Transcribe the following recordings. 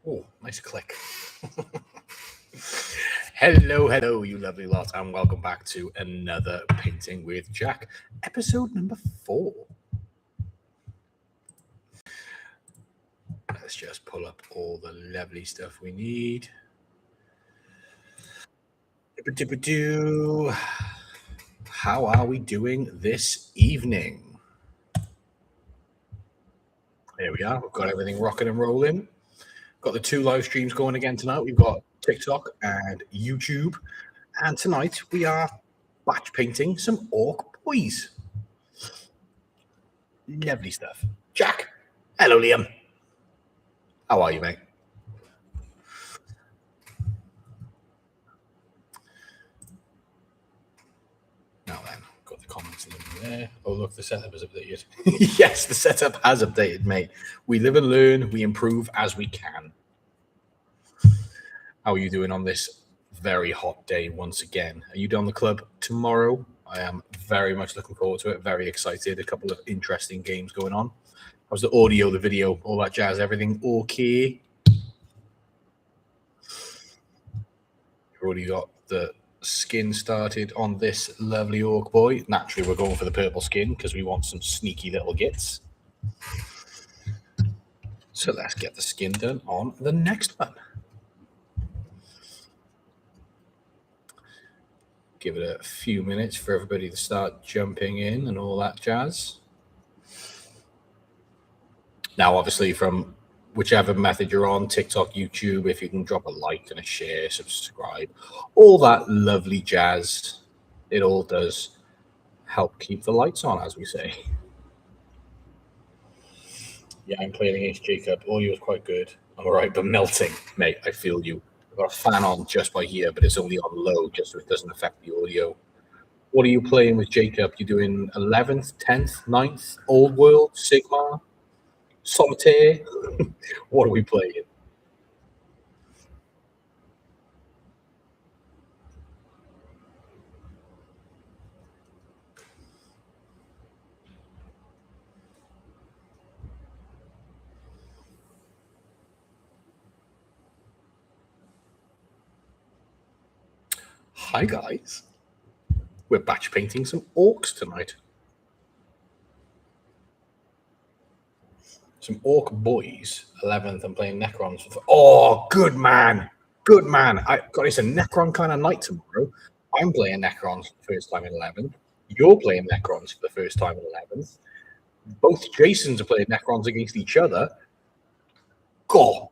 Oh, nice click. Hello, you lovely lot, and welcome back to another Painting with Jack, episode number 4. Let's just pull up all the lovely stuff we need. How are we doing this evening? There we are. We've got everything rocking and rolling. Got the 2 live streams going again tonight. We've got TikTok and YouTube. And tonight we are batch painting some Orc boys. Lovely stuff. Jack. Hello, Liam. How are you, mate? Now then, got the comments in there. Oh, look, the setup is updated. Yes, the setup has updated, mate. We live and learn. We improve as we can. How are you doing on this very hot day once again? Are you down the club tomorrow? I am very much looking forward to it. Very excited. A couple of interesting games going on. How's the audio, the video, all that jazz? Everything okay? We've already got the skin started on this lovely Orc boy. Naturally, we're going for the purple skin because we want some sneaky little gits. So let's get the skin done on the next one. Give it a few minutes for everybody to start jumping in and all that jazz. Now, obviously, from whichever method you're on, TikTok, YouTube, if you can drop a like and a share, subscribe, all that lovely jazz, it all does help keep the lights on, as we say. Yeah, I'm playing against Jacob. Audio is quite good. I'm all right, but melting. Mate, I feel you. I've got a fan on just by here, but it's only on low just so it doesn't affect the audio. What are you playing with Jacob? You doing 11th, 10th, 9th, Old World, Sigma, Solitaire? What are we playing? Hi, guys. We're batch painting some Orcs tonight. Some Orc boys, 11th. I'm playing Necrons. Oh, good man. Good man. It's a Necron kind of night tomorrow. I'm playing Necrons for the first time in 11th. You're playing Necrons for the first time in 11th. Both Jasons are playing Necrons against each other. God,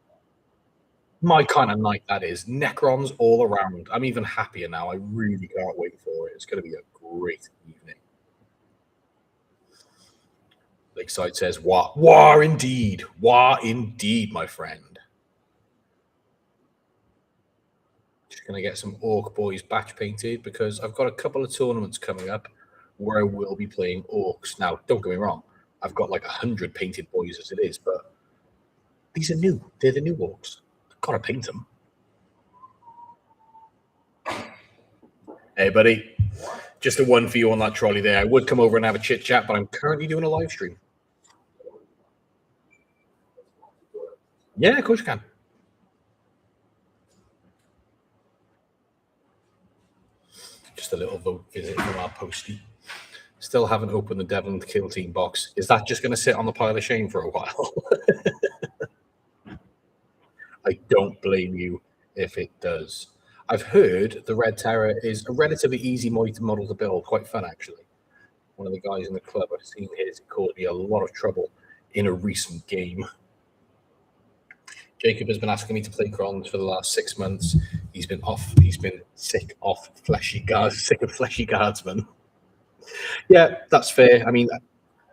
my kind of night that is. Necrons all around. I'm even happier now. I really can't wait for it. It's going to be a great evening. Lakeside says, war indeed. War indeed, my friend. Just going to get some Orc boys batch painted because I've got a couple of tournaments coming up where I will be playing Orcs. Now, don't get me wrong. I've got like 100 painted boys as it is, but these are new. They're the new Orcs. I've got to paint them. Hey, buddy. Just a one for you on that trolley there. I would come over and have a chit chat, but I'm currently doing a live stream. Yeah, of course you can. Just a little vote visit from our postie. Still haven't opened the Devon Kill Team box. Is that just going to sit on the pile of shame for a while? I don't blame you if it does. I've heard the Red Terror is a relatively easy model to build. Quite fun, actually. One of the guys in the club I've seen his, it caused me a lot of trouble in a recent game. Jacob has been asking me to play Crons for the last 6 months. He's been sick of fleshy guardsmen. Yeah, that's fair. I mean,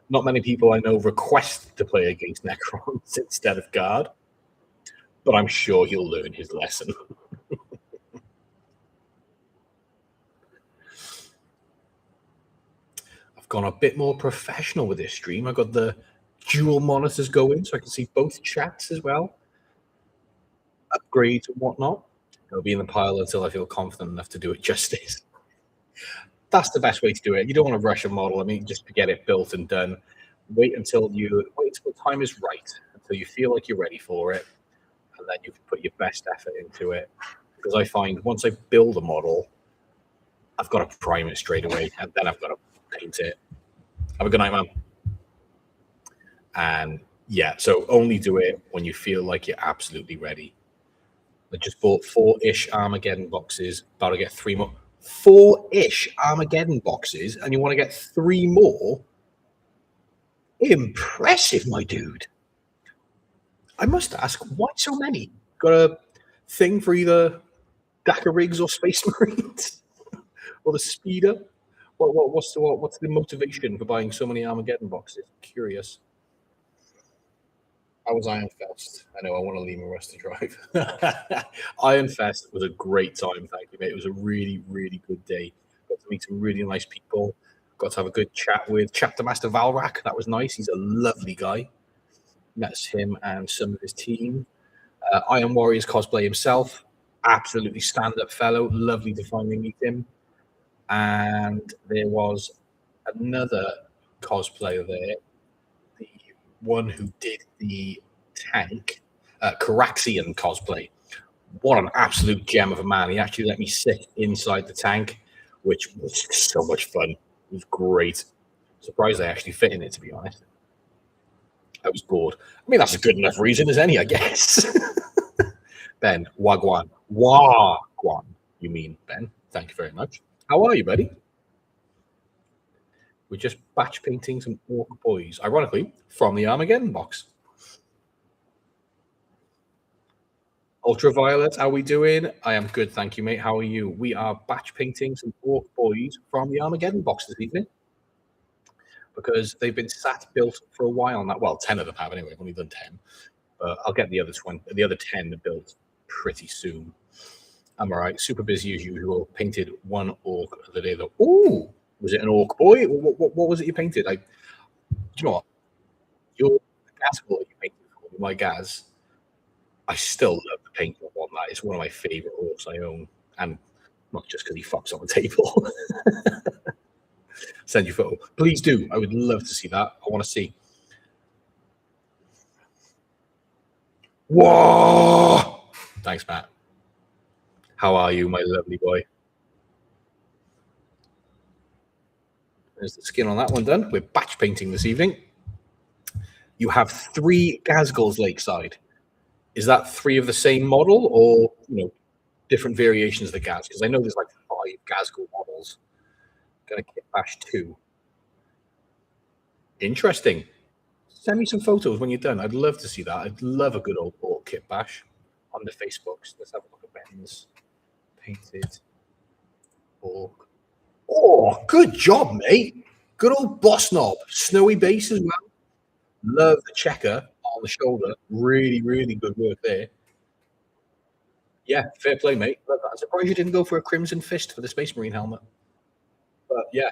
not many people I know request to play against Necrons instead of guard, but I'm sure he'll learn his lesson. I've gone a bit more professional with this stream. I've got the dual monitors going so I can see both chats as well. Upgrades and whatnot. It'll be in the pile until I feel confident enough to do it justice. That's the best way to do it. You don't want to rush a model. I mean, just to get it built and done. Wait until the time is right, until you feel like you're ready for it, and then you can put your best effort into it. Because I find once I build a model, I've got to prime it straight away, and then I've got to paint it. Have a good night, man. And yeah, so only do it when you feel like you're absolutely ready. I just bought 4-ish Armageddon boxes, about to get 3 more. 4-ish Armageddon boxes, and you want to get 3 more? Impressive, my dude. I must ask, why so many? Got a thing for either Dakar rigs or Space Marines? Or the speeder? What's the motivation for buying so many Armageddon boxes? Curious. How was Iron Fest? I know I want to leave Rest to drive. Iron Fest was a great time, thank you, mate. It was a really, really good day. Got to meet some really nice people. Got to have a good chat with Chapter Master Valrak. That was nice. He's a lovely guy. Met him and some of his team. Iron Warriors cosplay himself. Absolutely stand-up fellow. Lovely to finally meet him. And there was another cosplayer there. The one who did the tank, Caraxian cosplay. What an absolute gem of a man. He actually let me sit inside the tank, which was so much fun. It was great. Surprised I actually fit in it, to be honest. I was bored. I mean, that's a good enough reason as any, I guess. Ben, Wagwan. Wagwan, you mean, Ben. Thank you very much. How are you, buddy? We're just batch painting some Ork boys, ironically, from the Armageddon box. Ultraviolet, how are we doing? I am good, thank you, mate. How are you? We are batch painting some Ork boys from the Armageddon box this evening because they've been sat built for a while now. Well, 10 of them have anyway. I've only done 10, but I'll get the other 10 built pretty soon. I'm all right. Super busy as usual. Painted one Ork the day though. Ooh, was it an Ork boy? What was it you painted? Do you know what? Your Gazgul that you painted for my Gaz, I still love the paint job on that. It's one of my favorite Orks I own, and not just because he fucks on the table. Send you a photo, please do. I would love to see that. I want to see. Whoa! Thanks, Matt. How are you, my lovely boy? There's the skin on that one done. We're batch painting this evening. You have 3 Gazguls Lakeside. Is that 3 of the same model, or different variations of the Gaz? Because I know there's like 5 Gazgul models. Gonna kit bash 2. Interesting. Send me some photos when you're done. I'd love to see that. I'd love a good old Ork kit bash on the Facebooks. Let's have a look at Ben's painted Ork. Oh, good job, mate. Good old boss knob. Snowy base as well. Love the checker on the shoulder. Really, really good work there. Yeah, fair play, mate. Love that. I'm surprised you didn't go for a Crimson Fist for the Space Marine helmet. But yeah,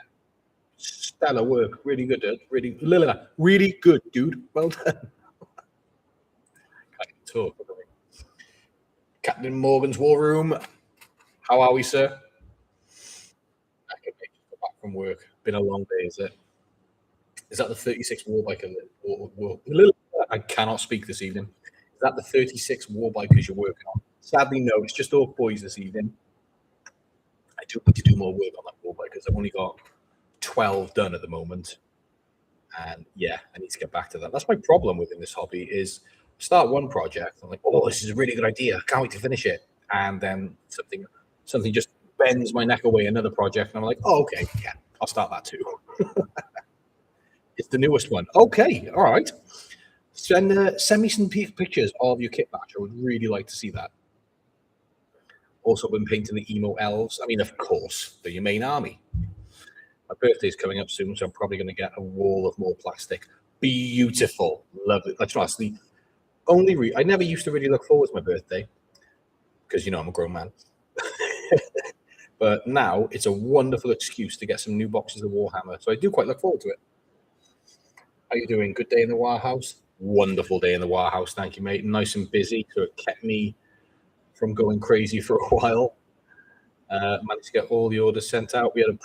stellar work. Really good, dude. Really good, dude. Well done. Can't even talk. Captain Morgan's War Room. How are we, sir? I can make you back from work. Been a long day, is it? Is that the 36 Warbike? I cannot speak this evening. Is that the 36 Warbikers you're working on? Sadly, no. It's just Ork boys this evening. I do need to do more work on that Warbike because I've only got 12 done at the moment. And yeah, I need to get back to that. That's my problem within this hobby is start one project. I'm like, oh, this is a really good idea. I can't wait to finish it. And then something just bends my neck away, another project. And I'm like, oh, okay, yeah, I'll start that too. It's the newest one. Okay, all right. Send me some pictures of your kit batch. I would really like to see that. Also been painting the emo elves. I mean, of course, they're your main army. My birthday's coming up soon, so I'm probably going to get a wall of more plastic. Beautiful. Lovely. That's the only I never used to really look forward to my birthday because, I'm a grown man. But now it's a wonderful excuse to get some new boxes of Warhammer. So I do quite look forward to it. How you doing? Good day in the warehouse? Wonderful day in the warehouse. Thank you, mate. Nice and busy. So it kept me from going crazy for a while. Managed to get all the orders sent out. We had a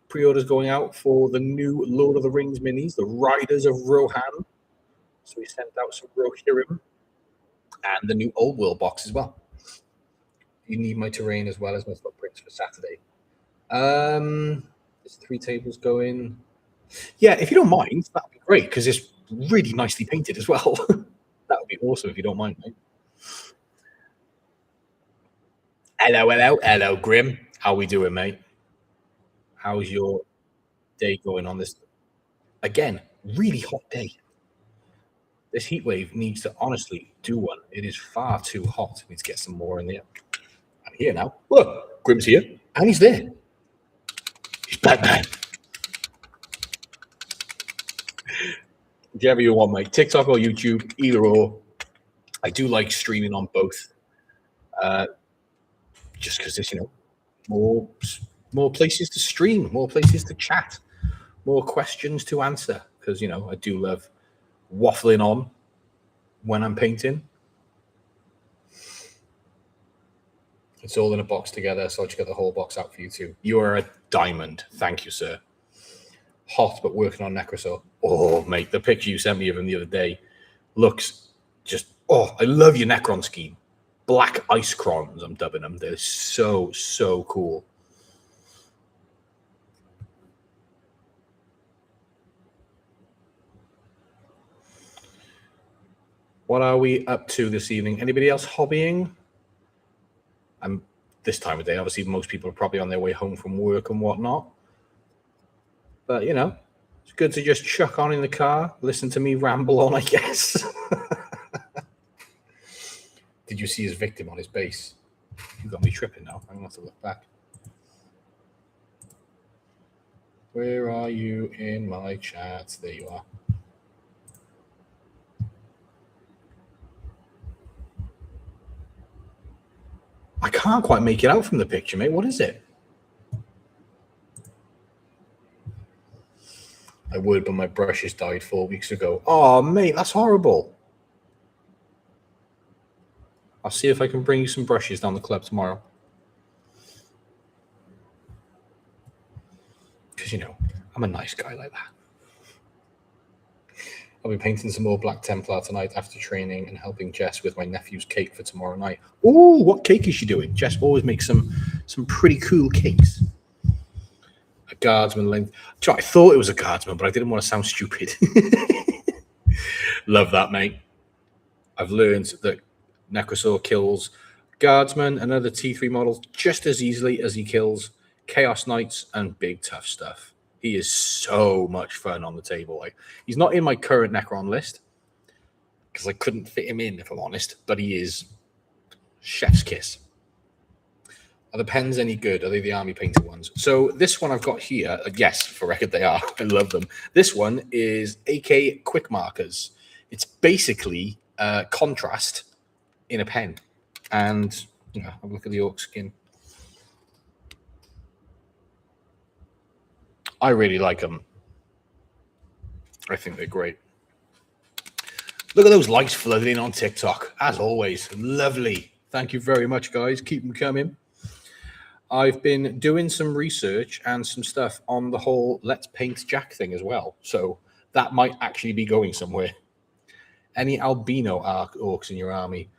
pre-orders going out for the new Lord of the Rings minis, the Riders of Rohan. So we sent out some Rohirrim. and the new Old World box as well. You need my terrain as well as my footprints for Saturday. There's 3 tables going. Yeah, if you don't mind, that'd be great because it's really nicely painted as well. That would be awesome if you don't mind, mate. Hello, Grim. How we doing, mate? How's your day going on this? Again, really hot day. This heat wave needs to honestly do one. It is far too hot. We need to get some more in there. I'm here now. Look, Grim's here, and he's there. He's Batman. Whichever you want, mate. TikTok or YouTube, either or. I do like streaming on both. Just because there's, more places to stream, more places to chat, more questions to answer. Because, I do love waffling on when I'm painting. It's all in a box together, so I'll just get the whole box out for you too. You are a diamond. Thank you, sir. Hot, but working on Necrosaur. Oh, mate, the picture you sent me of him the other day looks just... Oh, I love your Necron scheme. Black Ice Crons, I'm dubbing them. They're so, so cool. What are we up to this evening? Anybody else hobbying? This time of day, obviously, most people are probably on their way home from work and whatnot. But, it's good to just chuck on in the car, listen to me ramble on, I guess. Did you see his victim on his base? You got me tripping now. I'm going to have to look back. Where are you in my chat? There you are. I can't quite make it out from the picture, mate. What is it? I would, but my brushes died 4 weeks ago. Oh, mate, that's horrible. I'll see if I can bring you some brushes down the club tomorrow. Because, I'm a nice guy like that. I'll be painting some more Black Templar tonight after training and helping Jess with my nephew's cake for tomorrow night. Oh, what cake is she doing? Jess always makes some pretty cool cakes. A guardsman length. I thought it was a guardsman, but I didn't want to sound stupid. Love that, mate. I've learned that Necrosaur kills guardsmen and other T3 models just as easily as he kills Chaos Knights and big tough stuff. He is so much fun on the table. He's not in my current Necron list because I couldn't fit him in, if I'm honest, but he is chef's kiss. Are the pens any good? Are they the army painted ones? So this one I've got here, yes, for record they are. I love them. This one is AK Quick Markers. It's basically contrast in a pen. And have a look at the Orc skin. I really like them. I think they're great. Look at those likes flooding in on TikTok. As always, lovely. Thank you very much, guys. Keep them coming. I've been doing some research and some stuff on the whole Let's Paint Jack thing as well. So that might actually be going somewhere. Any albino orcs in your army?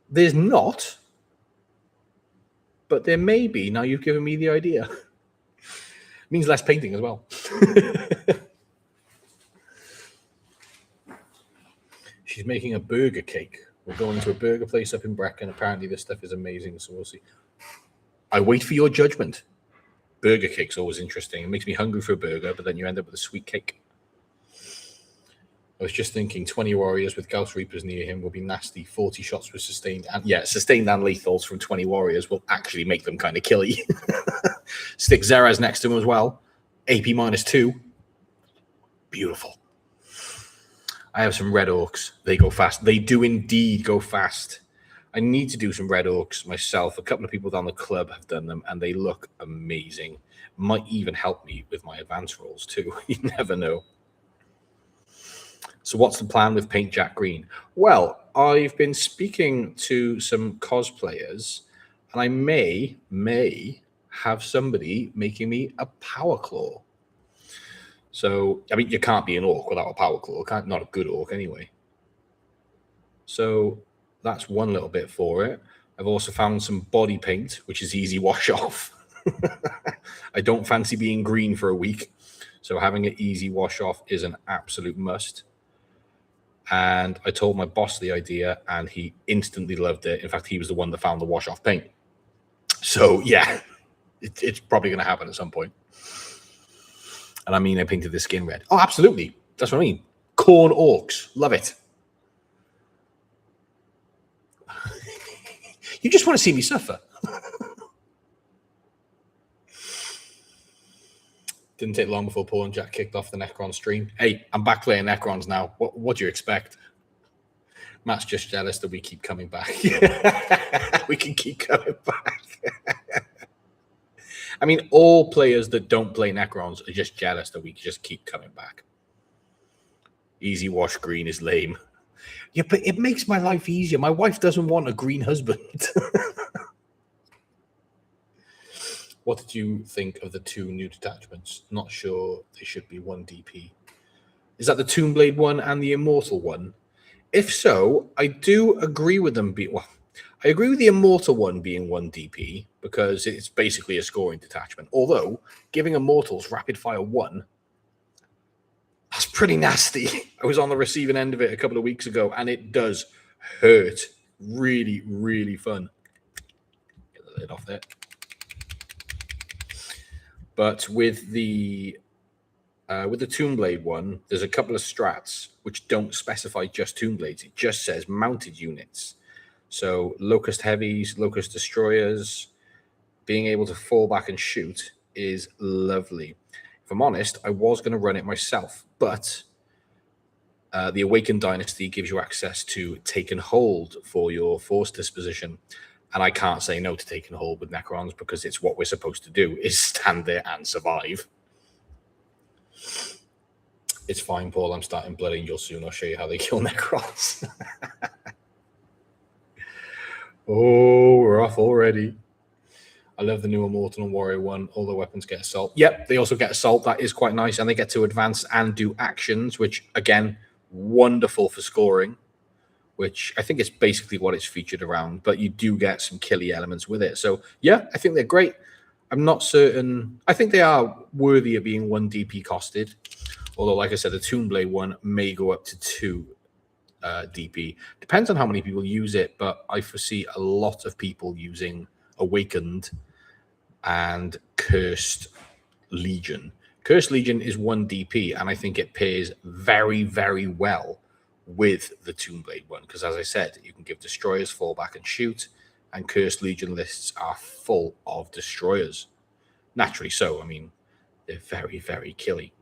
There's not. But there may be. Now you've given me the idea. Means less painting as well. She's making a burger cake. We're going to a burger place up in Brecon. Apparently this stuff is amazing, so we'll see. I wait for your judgment. Burger cake's always interesting. It makes me hungry for a burger, but then you end up with a sweet cake. I was just thinking 20 warriors with Gauss Reapers near him will be nasty. 40 shots with sustained and sustained and lethals from 20 warriors will actually make them kind of killy. Stick Zeraz next to him as well. AP -2. Beautiful. I have some red orcs. They go fast. They do indeed go fast. I need to do some red orcs myself. A couple of people down the club have done them, and they look amazing. Might even help me with my advance rolls too. You never know. So what's the plan with Paint Jack Green? Well, I've been speaking to some cosplayers, and I may have somebody making me a Power Claw. So, I mean, you can't be an orc without a Power Claw. Not a good orc anyway. So that's one little bit for it. I've also found some body paint, which is easy wash off. I don't fancy being green for a week, so having an easy wash off is an absolute must. And I told my boss the idea, and he instantly loved it. In fact, he was the one that found the wash off paint. So yeah, it's probably going to happen at some point. And I mean, I painted the skin red. Oh, absolutely. That's what I mean. Corn Orks. Love it. You just want to see me suffer. Didn't take long before Paul and Jack kicked off the Necron stream. Hey, I'm back playing Necrons now. What do you expect? Matt's just jealous that we keep coming back. We can keep coming back. I mean, all players that don't play Necrons are just jealous that we just keep coming back. Easy wash green is lame. Yeah, but it makes my life easier. My wife doesn't want a green husband. What did you think of the 2 new detachments? Not sure they should be 1 DP. Is that the Tombblade one and the Immortal one? If so, I do agree with them. I agree with the Immortal one being 1 DP because it's basically a scoring detachment. Although, giving Immortals rapid fire 1, that's pretty nasty. I was on the receiving end of it a couple of weeks ago, and it does hurt. Really, really fun. Get the lid off there. But with the Tombblade one, there's a couple of strats which don't specify just Tombblades. It just says mounted units. So Locust Heavies, Locust Destroyers, being able to fall back and shoot is lovely. If I'm honest, I was going to run it myself, but the Awakened Dynasty gives you access to Taken Hold for your force disposition. And I can't say no to Taken Hold with Necrons because it's what we're supposed to do, is stand there and survive. It's fine, Paul. I'm starting Blood Angel soon. I'll show you how they kill Necrons. Oh, we're off already. I love the new Immortal and Warrior one. All the weapons get Assault. Yep, they also get Assault. That is quite nice. And they get to advance and do actions, which, again, wonderful for scoring, which I think is basically what it's featured around. But you do get some killy elements with it. So, yeah, I think they're great. I'm not certain. I think they are worthy of being 1 DP costed. Although, like I said, the Tombblade one may go up to 2 DP. Depends on how many people use it, but I foresee a lot of people using Awakened and Cursed Legion. Cursed Legion is 1 DP, and I think it pairs very, very well with the Tombblade one, because as I said, you can give Destroyers fall back and shoot, and Cursed Legion lists are full of Destroyers. Naturally so. I mean, they're very, very killy.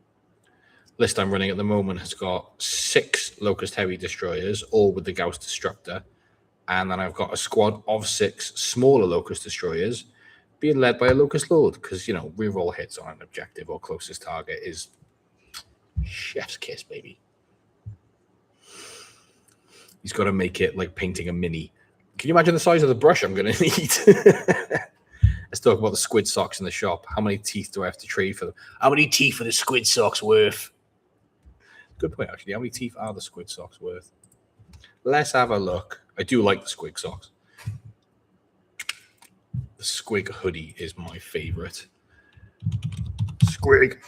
List I'm running at the moment has got 6 Locust Heavy Destroyers, all with the Gauss Destructor. And then I've got a squad of 6 smaller Locust Destroyers being led by a Locust Lord. Because, you know, reroll hits on an objective or closest target is chef's kiss, baby. He's got to make it like painting a mini. Can you imagine the size of the brush I'm going to need? Let's talk about the squid socks in the shop. How many teeth do I have to trade for them? How many teeth are the squid socks worth? Good point, actually. How many teeth are the squid socks worth? Let's have a look. I do like the squig socks. The squig hoodie is my favorite. Squig.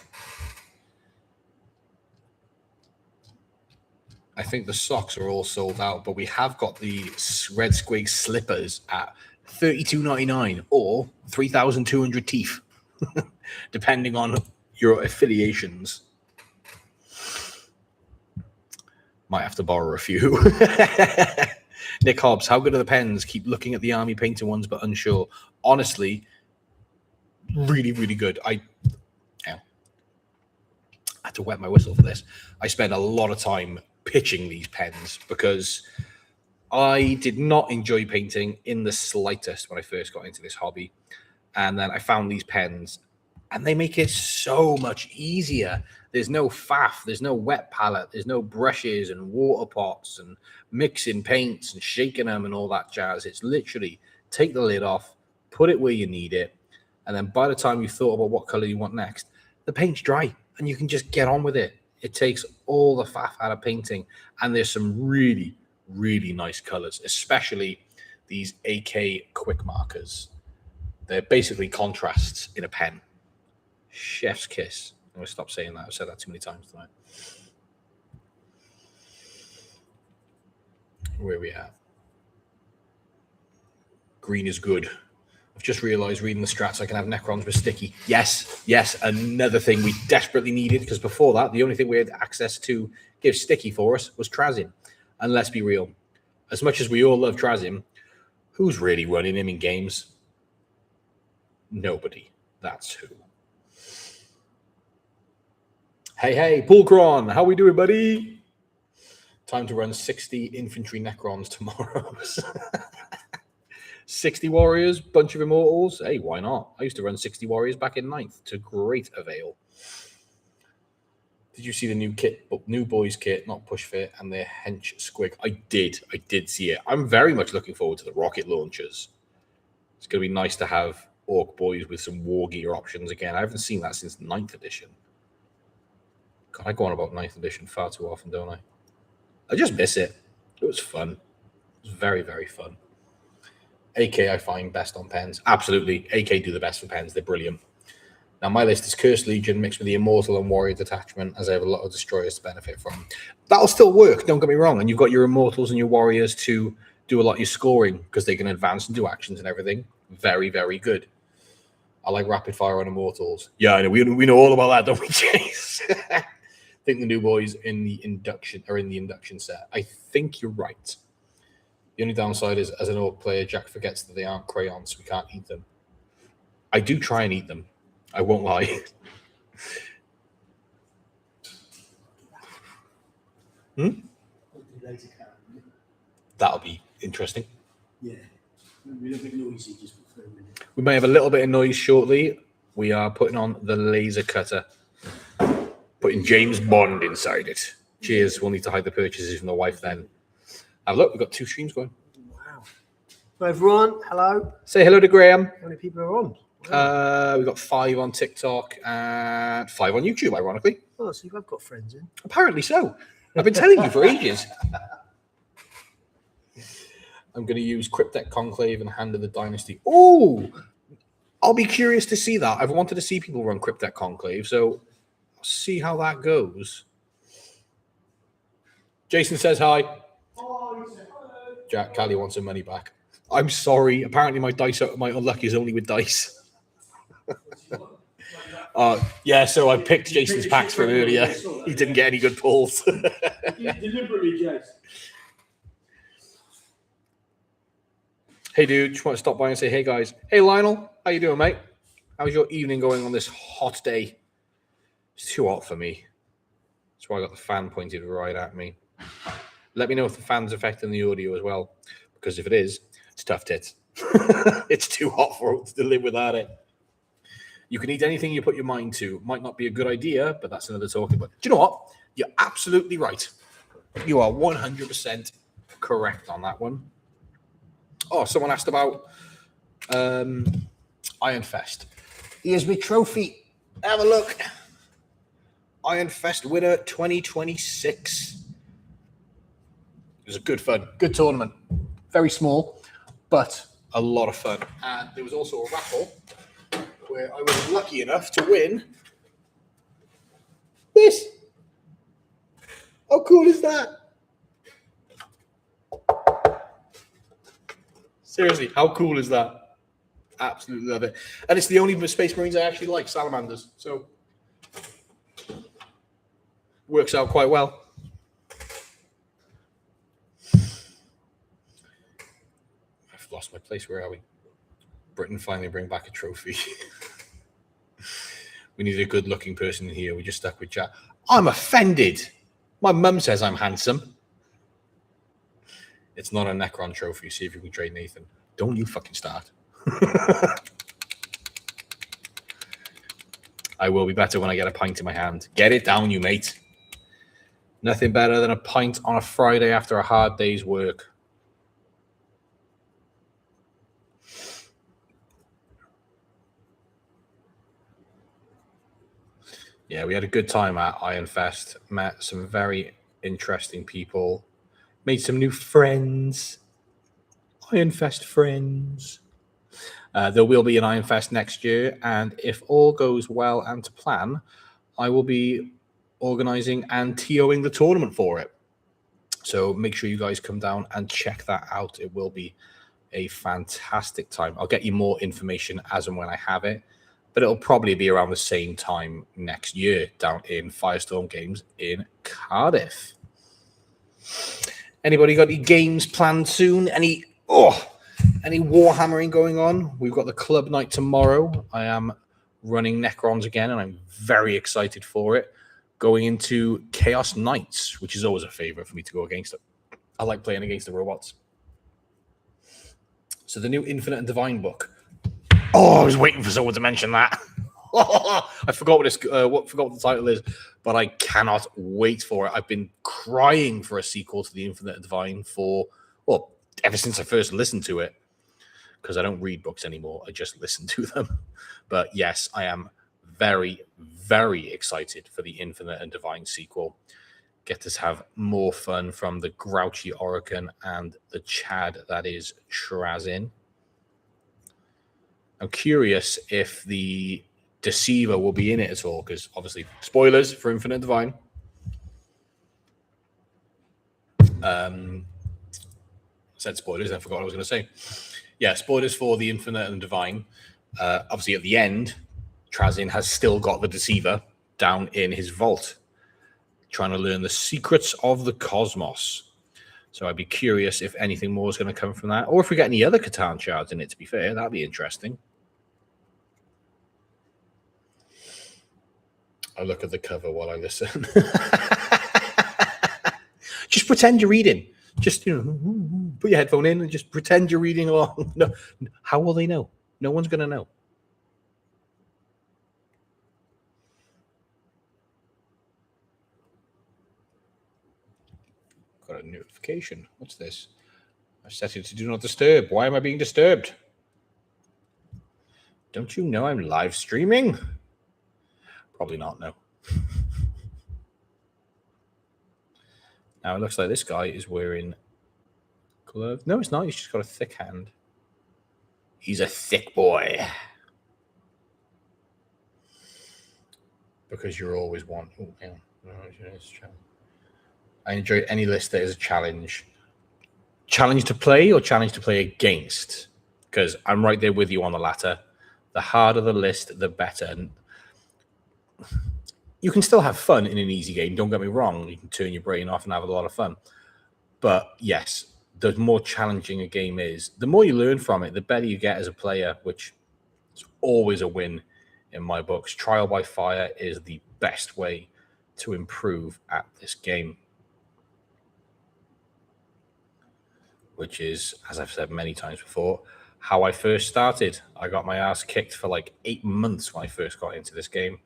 I think the socks are all sold out, but we have got the red squig slippers at $32.99 or 3,200 teeth, depending on your affiliations. Might have to borrow a few. Nick Hobbs, how good are the pens? Keep looking at the army painted ones, but unsure. Honestly, really, really good. I had to wet my whistle for this. I spent a lot of time pitching these pens because I did not enjoy painting in the slightest when I first got into this hobby. And then I found these pens, and they make it so much easier. There's no faff, there's no wet palette, there's no brushes and water pots and mixing paints and shaking them and all that jazz. It's literally take the lid off, put it where you need it, and then by the time you've thought about what color you want next, the paint's dry and you can just get on with it. It takes all the faff out of painting, and there's some really, Really nice colors, especially these AK quick markers. They're basically contrasts in a pen. Chef's kiss. I'm going to stop saying that. I've said that too many times tonight. Where are we at? Green is good. I've just realized reading the strats, I can have Necrons with sticky. Yes, another thing we desperately needed, because before that, the only thing we had access to give sticky for us was Trazim. And let's be real, as much as we all love Trazim, who's really running him in games? Nobody. That's who. Hey, Pulcron, how we doing, buddy? Time to run 60 infantry Necrons tomorrow. 60 warriors, bunch of immortals. Hey, why not? I used to run 60 warriors back in 9th to great avail. Did you see the new kit, new boys kit, not push fit, and their hench squig? I did see it. I'm very much looking forward to the rocket launchers. It's going to be nice to have Orc boys with some war gear options again. I haven't seen that since 9th edition. God, I go on about 9th edition far too often, don't I? I just miss it. It was fun. It was very, very fun. AK I find best on pens. Absolutely. AK do the best for pens. They're brilliant. Now, my list is Cursed Legion mixed with the Immortal and Warrior detachment, as I have a lot of Destroyers to benefit from. That'll still work, don't get me wrong. And you've got your Immortals and your Warriors to do a lot of your scoring, because they can advance and do actions and everything. Very, very good. I like rapid fire on Immortals. Yeah, I know. We know all about that, don't we, Chase? I think the new boys in the induction set. I think you're right. The only downside is, as an Orc player, Jack forgets that they aren't crayons, so we can't eat them. I do try and eat them. I won't lie. That'll be interesting. Yeah. It'll be a bit noisy just for a minute. We may have a little bit of noise shortly. We are putting on the laser cutter. Putting James Bond inside it. Cheers. We'll need to hide the purchases from the wife then. And look, we've got 2 streams going. Wow. Hi, everyone. Hello. Say hello to Graham. How many people are on? Wow. We've got 5 on TikTok and 5 on YouTube, ironically. Oh, so you've got friends in? Apparently so. I've been telling you for ages. I'm going to use Cryptek Conclave and Hand of the Dynasty. Oh, I'll be curious to see that. I've wanted to see people run Cryptek Conclave, so I'll see how that goes. Jason says hi. Oh, he said hello. Jack, Callie wants her money back. I'm sorry. Apparently my unlucky is only with dice. Yeah, so I picked Jason's packs from earlier. He didn't get any good pulls. Deliberately, Jason. Hey, dude, just want to stop by and say, hey, guys. Hey, Lionel. How you doing, mate? How's your evening going on this hot day? It's too hot for me. That's why I got the fan pointed right at me. Let me know if the fan's affecting the audio as well, because if it is, it's tough tits. It's too hot for us to live without it. You can eat anything you put your mind to. Might not be a good idea, but that's another talking about. Do you know what? You're absolutely right. You are 100% correct on that one. Oh, someone asked about Iron Fest. Here's my trophy. Have a look. Iron Fest winner 2026. It was a good fun. Good tournament. Very small, but a lot of fun. And there was also a raffle where I was lucky enough to win this. How cool is that? Seriously, how cool is that? Absolutely love it. And it's the only Space Marines I actually like, salamanders. So works out quite well. I've lost my place. Where are we? Britain finally bring back a trophy. We need a good-looking person in here. We just stuck with chat. I'm offended. My mum says I'm handsome. It's not a Necron trophy. See if you can trade Nathan. Don't you fucking start. I will be better when I get a pint in my hand. Get it down, you mate. Nothing better than a pint on a Friday after a hard day's work. Yeah, we had a good time at Iron Fest. Met some very interesting people. Made some new friends. Ironfest friends. There will be an Ironfest next year, and if all goes well and to plan, I will be organizing and TOing the tournament for it. So make sure you guys come down and check that out. It will be a fantastic time. I'll get you more information as and when I have it, but it'll probably be around the same time next year down in Firestorm Games in Cardiff. Anybody got any games planned soon? Any Warhammering going on? We've got the club night tomorrow. I am running Necrons again, and I'm very excited for it. Going into Chaos Knights, which is always a favorite for me to go against. I like playing against the robots. So the new Infinite and Divine book. Oh, I was waiting for someone to mention that. I forgot what the title is, but I cannot wait for it. I've been crying for a sequel to the Infinite and Divine ever since I first listened to it, because I don't read books anymore. I just listen to them. But yes, I am very, very excited for the Infinite and Divine sequel. Get to have more fun from the grouchy Orokin and the Chad that is Trazyn. I'm curious if the Deceiver will be in it at all, because obviously spoilers for Infinite and Divine. Said spoilers, I forgot what I was going to say. Yeah, spoilers for the Infinite and Divine. Obviously, at the end, Trazyn has still got the Deceiver down in his vault, trying to learn the secrets of the cosmos. So I'd be curious if anything more is going to come from that, or if we get any other Catan shards in it, to be fair. That'd be interesting. I look at the cover while I listen. Just pretend you're reading. Just, put your headphone in and just pretend you're reading along. No, how will they know? No one's going to know. Got a notification. What's this? I set it to do not disturb. Why am I being disturbed? Don't you know I'm live streaming? Probably not, no. Now it looks like this guy is wearing gloves. No, it's not. He's just got a thick hand. He's a thick boy. Because you're always one. Oh, yeah. I enjoy any list that is a challenge. Challenge to play or challenge to play against? Because I'm right there with you on the latter. The harder the list, the better. And you can still have fun in an easy game. Don't get me wrong. You can turn your brain off and have a lot of fun. But yes, the more challenging a game is, the more you learn from it, the better you get as a player, which is always a win in my books. Trial by fire is the best way to improve at this game. Which is, as I've said many times before, how I first started. I got my ass kicked for like 8 months when I first got into this game.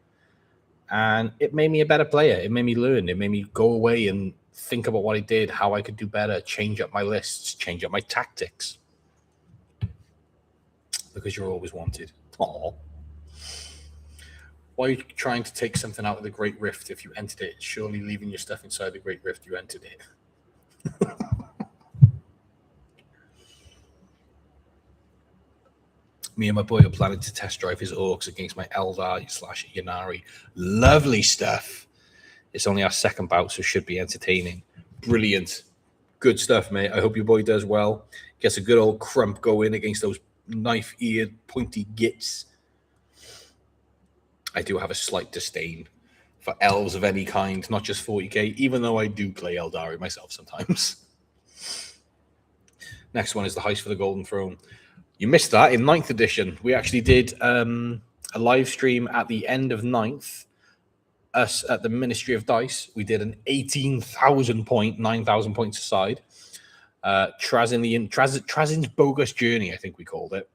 And it made me a better player. It made me learn. It made me go away and think about what I did, how I could do better, change up my lists, change up my tactics. Because you're always wanted. Aww. Why are you trying to take something out of the Great Rift if you entered it? Surely leaving your stuff inside the Great Rift, you entered it. Me and my boy are planning to test drive his Orks against my Eldar/Yanari. Lovely stuff. It's only our second bout, so it should be entertaining. Brilliant. Good stuff, mate. I hope your boy does well. Gets a good old crump going against those knife-eared, pointy gits. I do have a slight disdain for elves of any kind, not just 40k, even though I do play Eldari myself sometimes. Next one is the Heist for the Golden Throne. You missed that in 9th edition. We actually did a live stream at the end of 9th. Us at the Ministry of Dice. We did an 18,000 point, 9,000 points aside. Trazyn's Bogus Journey, I think we called it.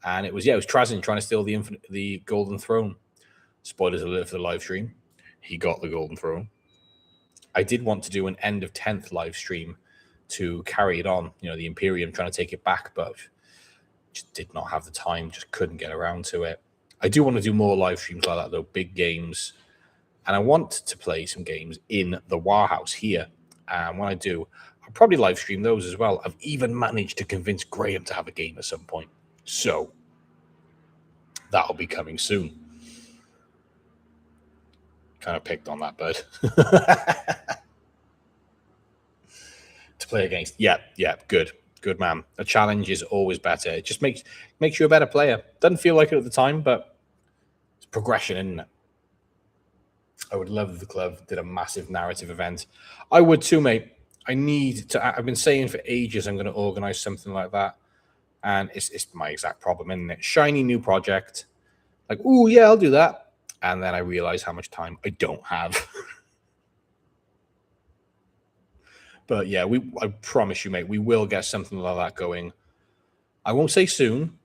And it was Trazyn trying to steal the Golden Throne. Spoilers alert for the live stream. He got the Golden Throne. I did want to do an end of 10th live stream to carry it on. The Imperium trying to take it back, but just did not have the time, just couldn't get around to it. I do want to do more live streams like that, though, big games. And I want to play some games in the Warhouse here And when I do, I'll probably live stream those as well. I've even managed to convince Graham to have a game at some point. So that'll be coming soon. Kind of picked on that, bud. To play against. Yeah, good. Good, man. A challenge is always better. It just makes you a better player. Doesn't feel like it at the time, but it's progression, isn't it? I would love if the club did a massive narrative event. I would too, mate. I've been saying for ages I'm going to organize something like that. And it's my exact problem, isn't it? Shiny new project. Like, oh, yeah, I'll do that. And then I realize how much time I don't have. But yeah, I promise you, mate, we will get something like that going. I won't say soon,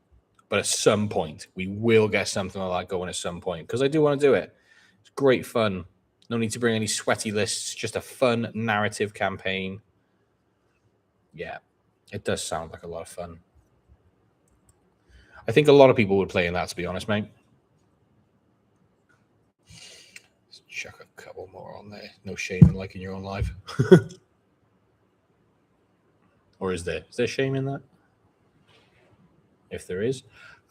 but at some point, we will get something like that going at some point, because I do want to do it. It's great fun. No need to bring any sweaty lists, just a fun narrative campaign. Yeah, it does sound like a lot of fun. I think a lot of people would play in that, to be honest, mate. Let's chuck a couple more on there. No shame in liking your own life. Or is there? Is there shame in that? If there is,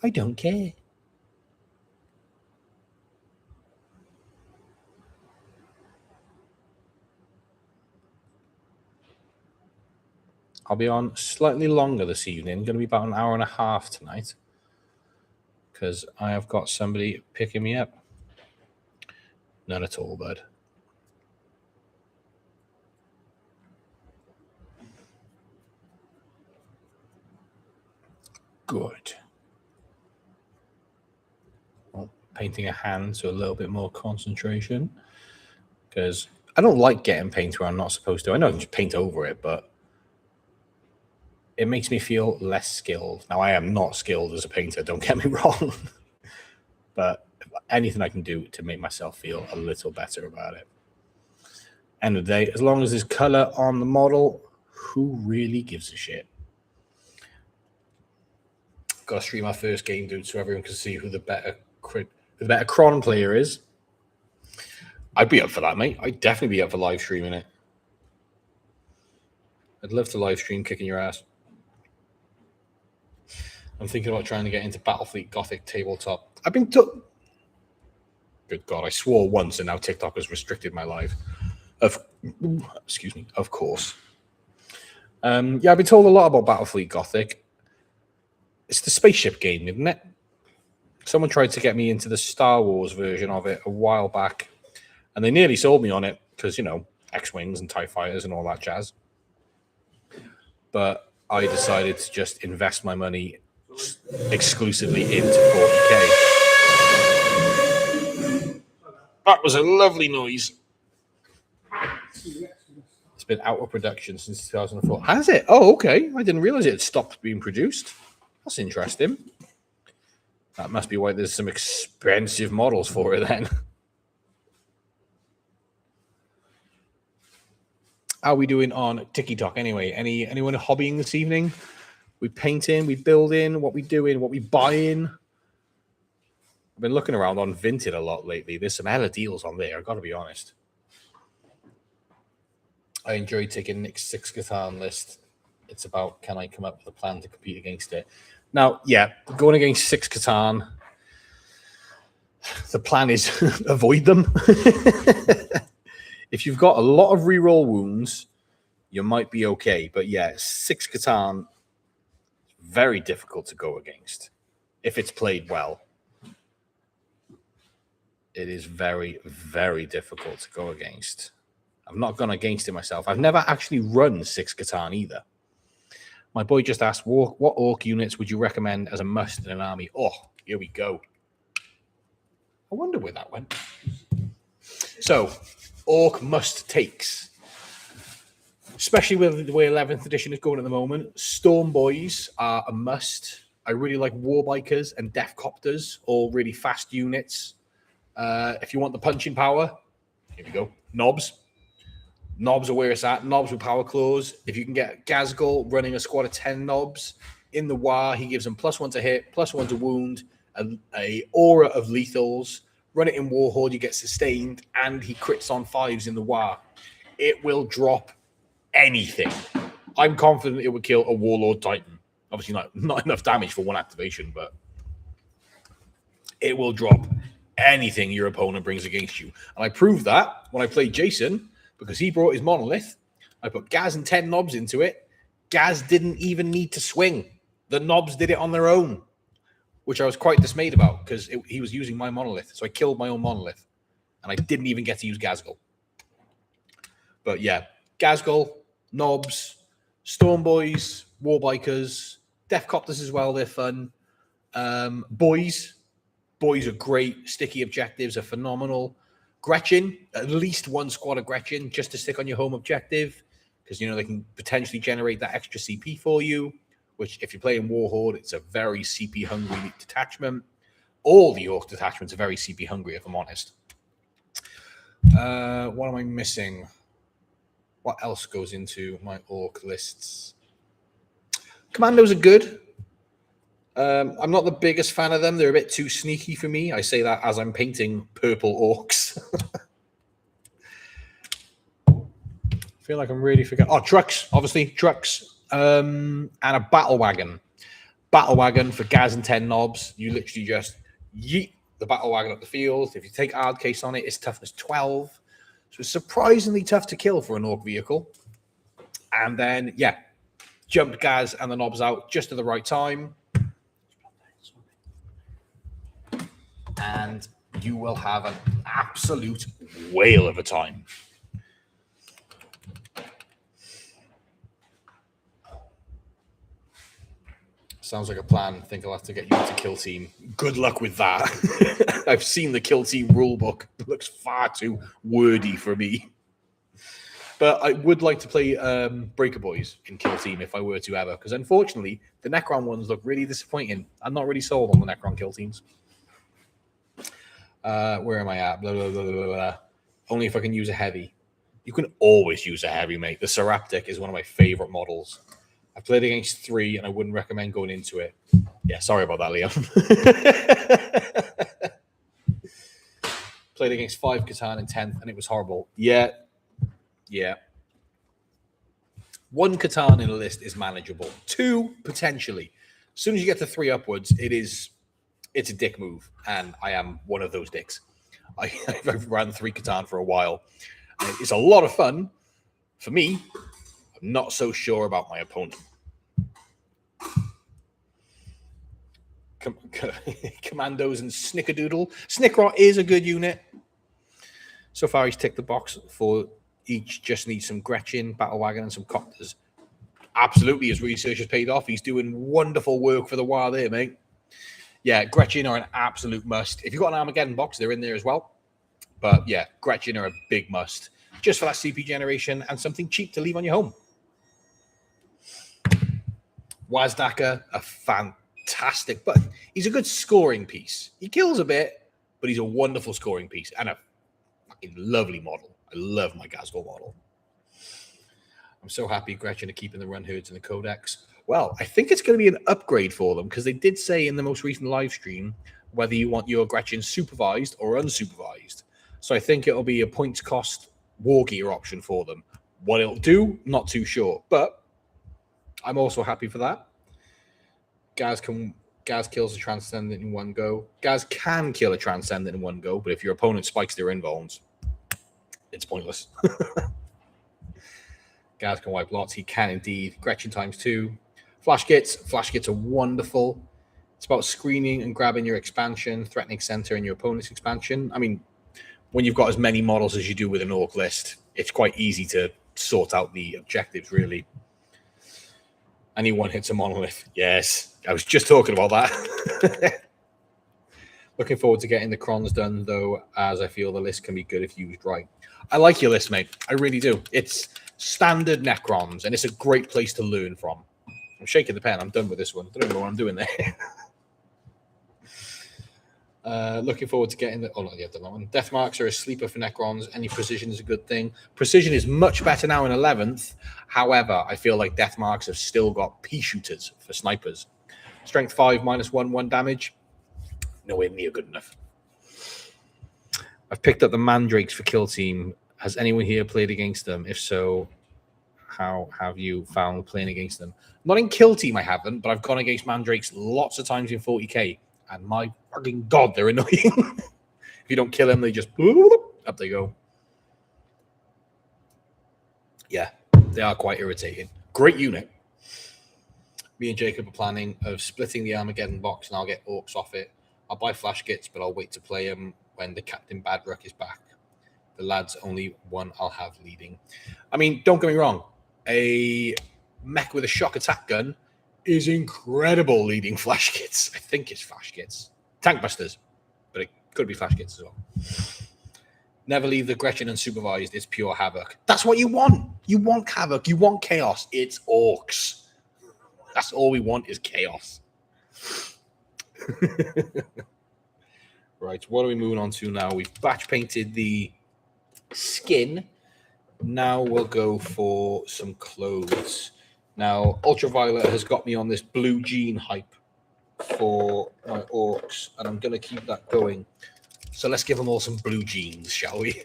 I don't care. I'll be on slightly longer this evening. Going to be about an hour and a half tonight, because I have got somebody picking me up. None at all, bud. Good. Well, painting a hand, so a little bit more concentration, because I don't like getting paint where I'm not supposed to. I know I can just paint over it, but it makes me feel less skilled. Now, I am not skilled as a painter, don't get me wrong. But anything I can do to make myself feel a little better about it. End of the day, as long as there's color on the model, who really gives a shit? Got to stream my first game, dude, so everyone can see who the better Cron player is. I'd be up for that, mate. I'd definitely be up for live streaming it. I'd love to live stream kicking your ass. I'm thinking about trying to get into Battlefleet Gothic tabletop. I've been took. Good God, I swore once, and now TikTok has restricted my life. Excuse me. Of course. Yeah, I've been told a lot about Battlefleet Gothic. It's the spaceship game, isn't it? Someone tried to get me into the Star Wars version of it a while back, and they nearly sold me on it because, you know, X-Wings and TIE Fighters and all that jazz. But I decided to just invest my money exclusively into 40K. That was a lovely noise. It's been out of production since 2004. Has it? Oh, okay. I didn't realize it had stopped being produced. That's interesting. That must be why there's some expensive models for it then. How are we doing on TikTok anyway? Anyone hobbying this evening? We painting, we building, what we doing, what we buying? I've been looking around on Vinted a lot lately. There's some hella deals on there, I've got to be honest. I enjoyed taking Nick's 6 Catan list. It's about, can I come up with a plan to compete against it? Now, yeah, going against 6 Catan, the plan is avoid them. If you've got a lot of reroll wounds, you might be okay. But yeah, 6 Catan, very difficult to go against. If it's played well, it is very, very difficult to go against. I've not gone against it myself. I've never actually run 6 Catan either. My boy just asked, what orc units would you recommend as a must in an army? Oh, here we go. I wonder where that went. So, orc must takes. Especially with the way 11th edition is going at the moment. Storm Boys are a must. I really like Warbikers and Death Copters, all really fast units. If you want the punching power, here we go. Knobs. Knobs are where it's at. Knobs with power claws. If you can get Gazgul running a squad of 10 knobs in the war, he gives them +1 to hit, +1 to wound, a aura of lethals. Run it in Warhorde, you get sustained, and he crits on 5s in the war. It will drop anything. I'm confident it would kill a Warlord Titan. Obviously, not enough damage for one activation, but it will drop anything your opponent brings against you. And I proved that when I played Jason, because he brought his monolith. I put Gaz and 10 knobs into it. Gaz didn't even need to swing. The knobs did it on their own, which I was quite dismayed about because he was using my monolith. So I killed my own monolith, and I didn't even get to use Gazgul. But yeah, Gazgul, knobs, Storm Boys, Warbikers, Deathcopters as well. They're fun. Boys are great. Sticky objectives are phenomenal. Gretchen, at least one squad of Gretchen just to stick on your home objective because, you know, they can potentially generate that extra CP for you, which if you're playing Warhorde, it's a very CP-hungry detachment. All the Orc detachments are very CP-hungry, if I'm honest. What am I missing? What else goes into my Orc lists? Commandos are good. I'm not the biggest fan of them. They're a bit too sneaky for me. I say that as I'm painting purple Orcs. I feel like I'm really forgetting. Oh, trucks, obviously, trucks. And a battle wagon. Battle wagon for Gaz and 10 knobs. You literally just yeet the battle wagon up the field. If you take hard case on it, it's toughness 12. So it's surprisingly tough to kill for an Orc vehicle. And then, yeah, jumped Gaz and the knobs out just at the right time. And you will have an absolute whale of a time. Sounds like a plan. I think I'll have to get you into Kill Team. Good luck with that. I've seen the Kill Team rulebook. It looks far too wordy for me. But I would like to play Breaker Boys in Kill Team if I were to ever. Because unfortunately, the Necron ones look really disappointing. I'm not really sold on the Necron Kill Teams. Where am I at? Blah, blah, blah, blah, blah. Only if I can use a heavy. You can always use a heavy, mate. The Seraptic is one of my favorite models. I've played against 3, and I wouldn't recommend going into it. Yeah, sorry about that, Liam. Played against 5 Catan in 10th, and it was horrible. Yeah. 1 Catan in a list is manageable. 2, potentially. As soon as you get to 3 upwards, it's a dick move, and I am one of those dicks. I've run 3 Catan for a while. It's a lot of fun for me. I'm not so sure about my opponent. Commandos and Snickerdoodle. Snickrot is a good unit. So far, he's ticked the box for each. Just needs some Gretchen, Battle Wagon, and some Copters. Absolutely, his research has paid off. He's doing wonderful work for the WAR there, mate. Yeah, Gretchen are an absolute must. If you've got an Armageddon box, they're in there as well. But yeah, Gretchen are a big must. Just for that CP generation and something cheap to leave on your home. WAGGHHHH, a fantastic, but he's a good scoring piece. He kills a bit, but he's a wonderful scoring piece and a fucking lovely model. I love my Gazgul model. I'm so happy Gretchen are keeping the run herds in the Codex. Well, I think it's going to be an upgrade for them because they did say in the most recent live stream whether you want your Gretchen supervised or unsupervised. So I think it'll be a points cost war gear option for them. What it'll do, not too sure, but I'm also happy for that. Gaz kills a Transcendent in one go. Gaz can kill a Transcendent in one go, but if your opponent spikes their invulns, it's pointless. Gaz can wipe lots. He can indeed. Gretchen ×2. Flash kits are wonderful. It's about screening and grabbing your expansion, threatening center, and your opponent's expansion. I mean, when you've got as many models as you do with an Orc list, it's quite easy to sort out the objectives, really. Anyone hits a monolith. Yes, I was just talking about that. Looking forward to getting the crons done, though, as I feel the list can be good if used right. I like your list, mate. I really do. It's standard Necrons, and it's a great place to learn from. I'm shaking the pen. I'm done with this one. I don't know what I'm doing there. Looking forward to getting the... Oh, not yet, the one. Death marks are a sleeper for Necrons. Any precision is a good thing. Precision is much better now in 11th. However, I feel like death marks have still got pea shooters for snipers. Strength 5, -1 damage. Nowhere near good enough. I've picked up the Mandrakes for Kill Team. Has anyone here played against them? If so, how have you found playing against them? Not in Kill Team, I haven't, but I've gone against Mandrakes lots of times in 40k, and my fucking god, they're annoying. If you don't kill them, they just up they go. Yeah, they are quite irritating. Great unit. Me and Jacob are planning of splitting the Armageddon box, and I'll get Orks off it. I'll buy flash kits, but I'll wait to play them when the Captain Badruck is back. The lad's only one I'll have leading. I mean, don't get me wrong. A mech with a shock attack gun is incredible leading flash kits. I think it's flash kits. Tank busters, but it could be flash kits as well. Never leave the Gretchen unsupervised. It's pure havoc. That's what you want. You want havoc. You want chaos. It's Orks. That's all we want is chaos. Right, what are we moving on to now? We've batch painted the skin. Now we'll go for some clothes. Now, Ultraviolet has got me on this blue jean hype for my Orks, and I'm going to keep that going. So let's give them all some blue jeans, shall we?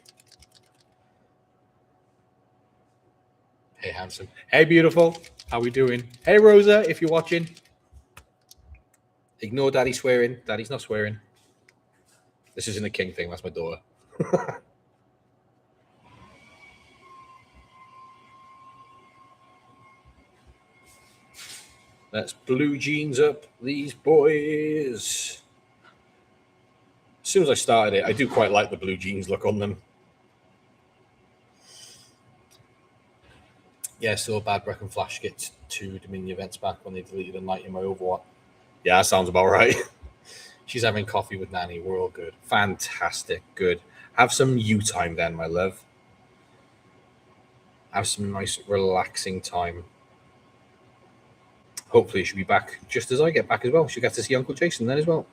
Hey, handsome. Hey, beautiful. How we doing? Hey, Rosa, if you're watching. Ignore Daddy swearing. Daddy's not swearing. This isn't a king thing. That's my daughter. Let's blue jeans up these boys. As soon as I started it, I do quite like the blue jeans look on them. Yeah, still bad Breck and Flash gets 2 Dominion events back when they deleted a night in my Overwatch. Yeah, that sounds about right. She's having coffee with Nanny. We're all good. Fantastic. Good. Have some you time then, my love. Have some nice, relaxing time. Hopefully she'll be back just as I get back as well. She'll get to see Uncle Jason then as well.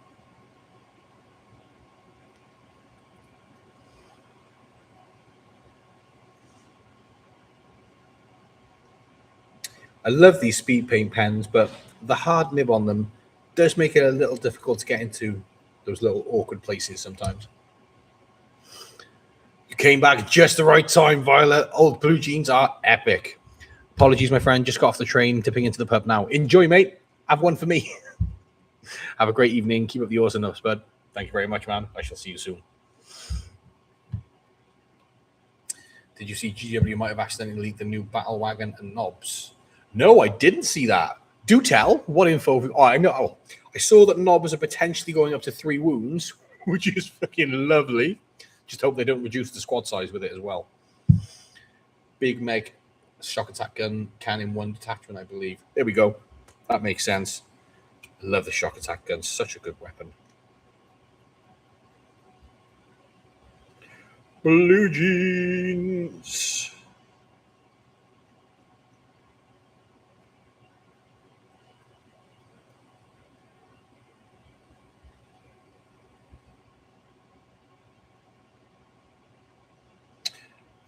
I love these speed paint pens, but the hard nib on them does make it a little difficult to get into those little awkward places sometimes. You came back just the right time, Violet. Old blue jeans are epic. Apologies, my friend. Just got off the train, tipping into the pub now. Enjoy, mate. Have one for me. Have a great evening. Keep up the awesomeness, bud. Thank you very much, man. I shall see you soon. Did you see GW might have accidentally leaked the new battle wagon and knobs? No, I didn't see that. Do tell. What info? Oh, I know. Oh, I saw that knobs are potentially going up to 3 wounds, which is fucking lovely. Just hope they don't reduce the squad size with it as well. Big Meg shock attack gun can in 1 detachment, I believe. There we go. That makes sense. I love the shock attack gun. Such a good weapon. Blue jeans.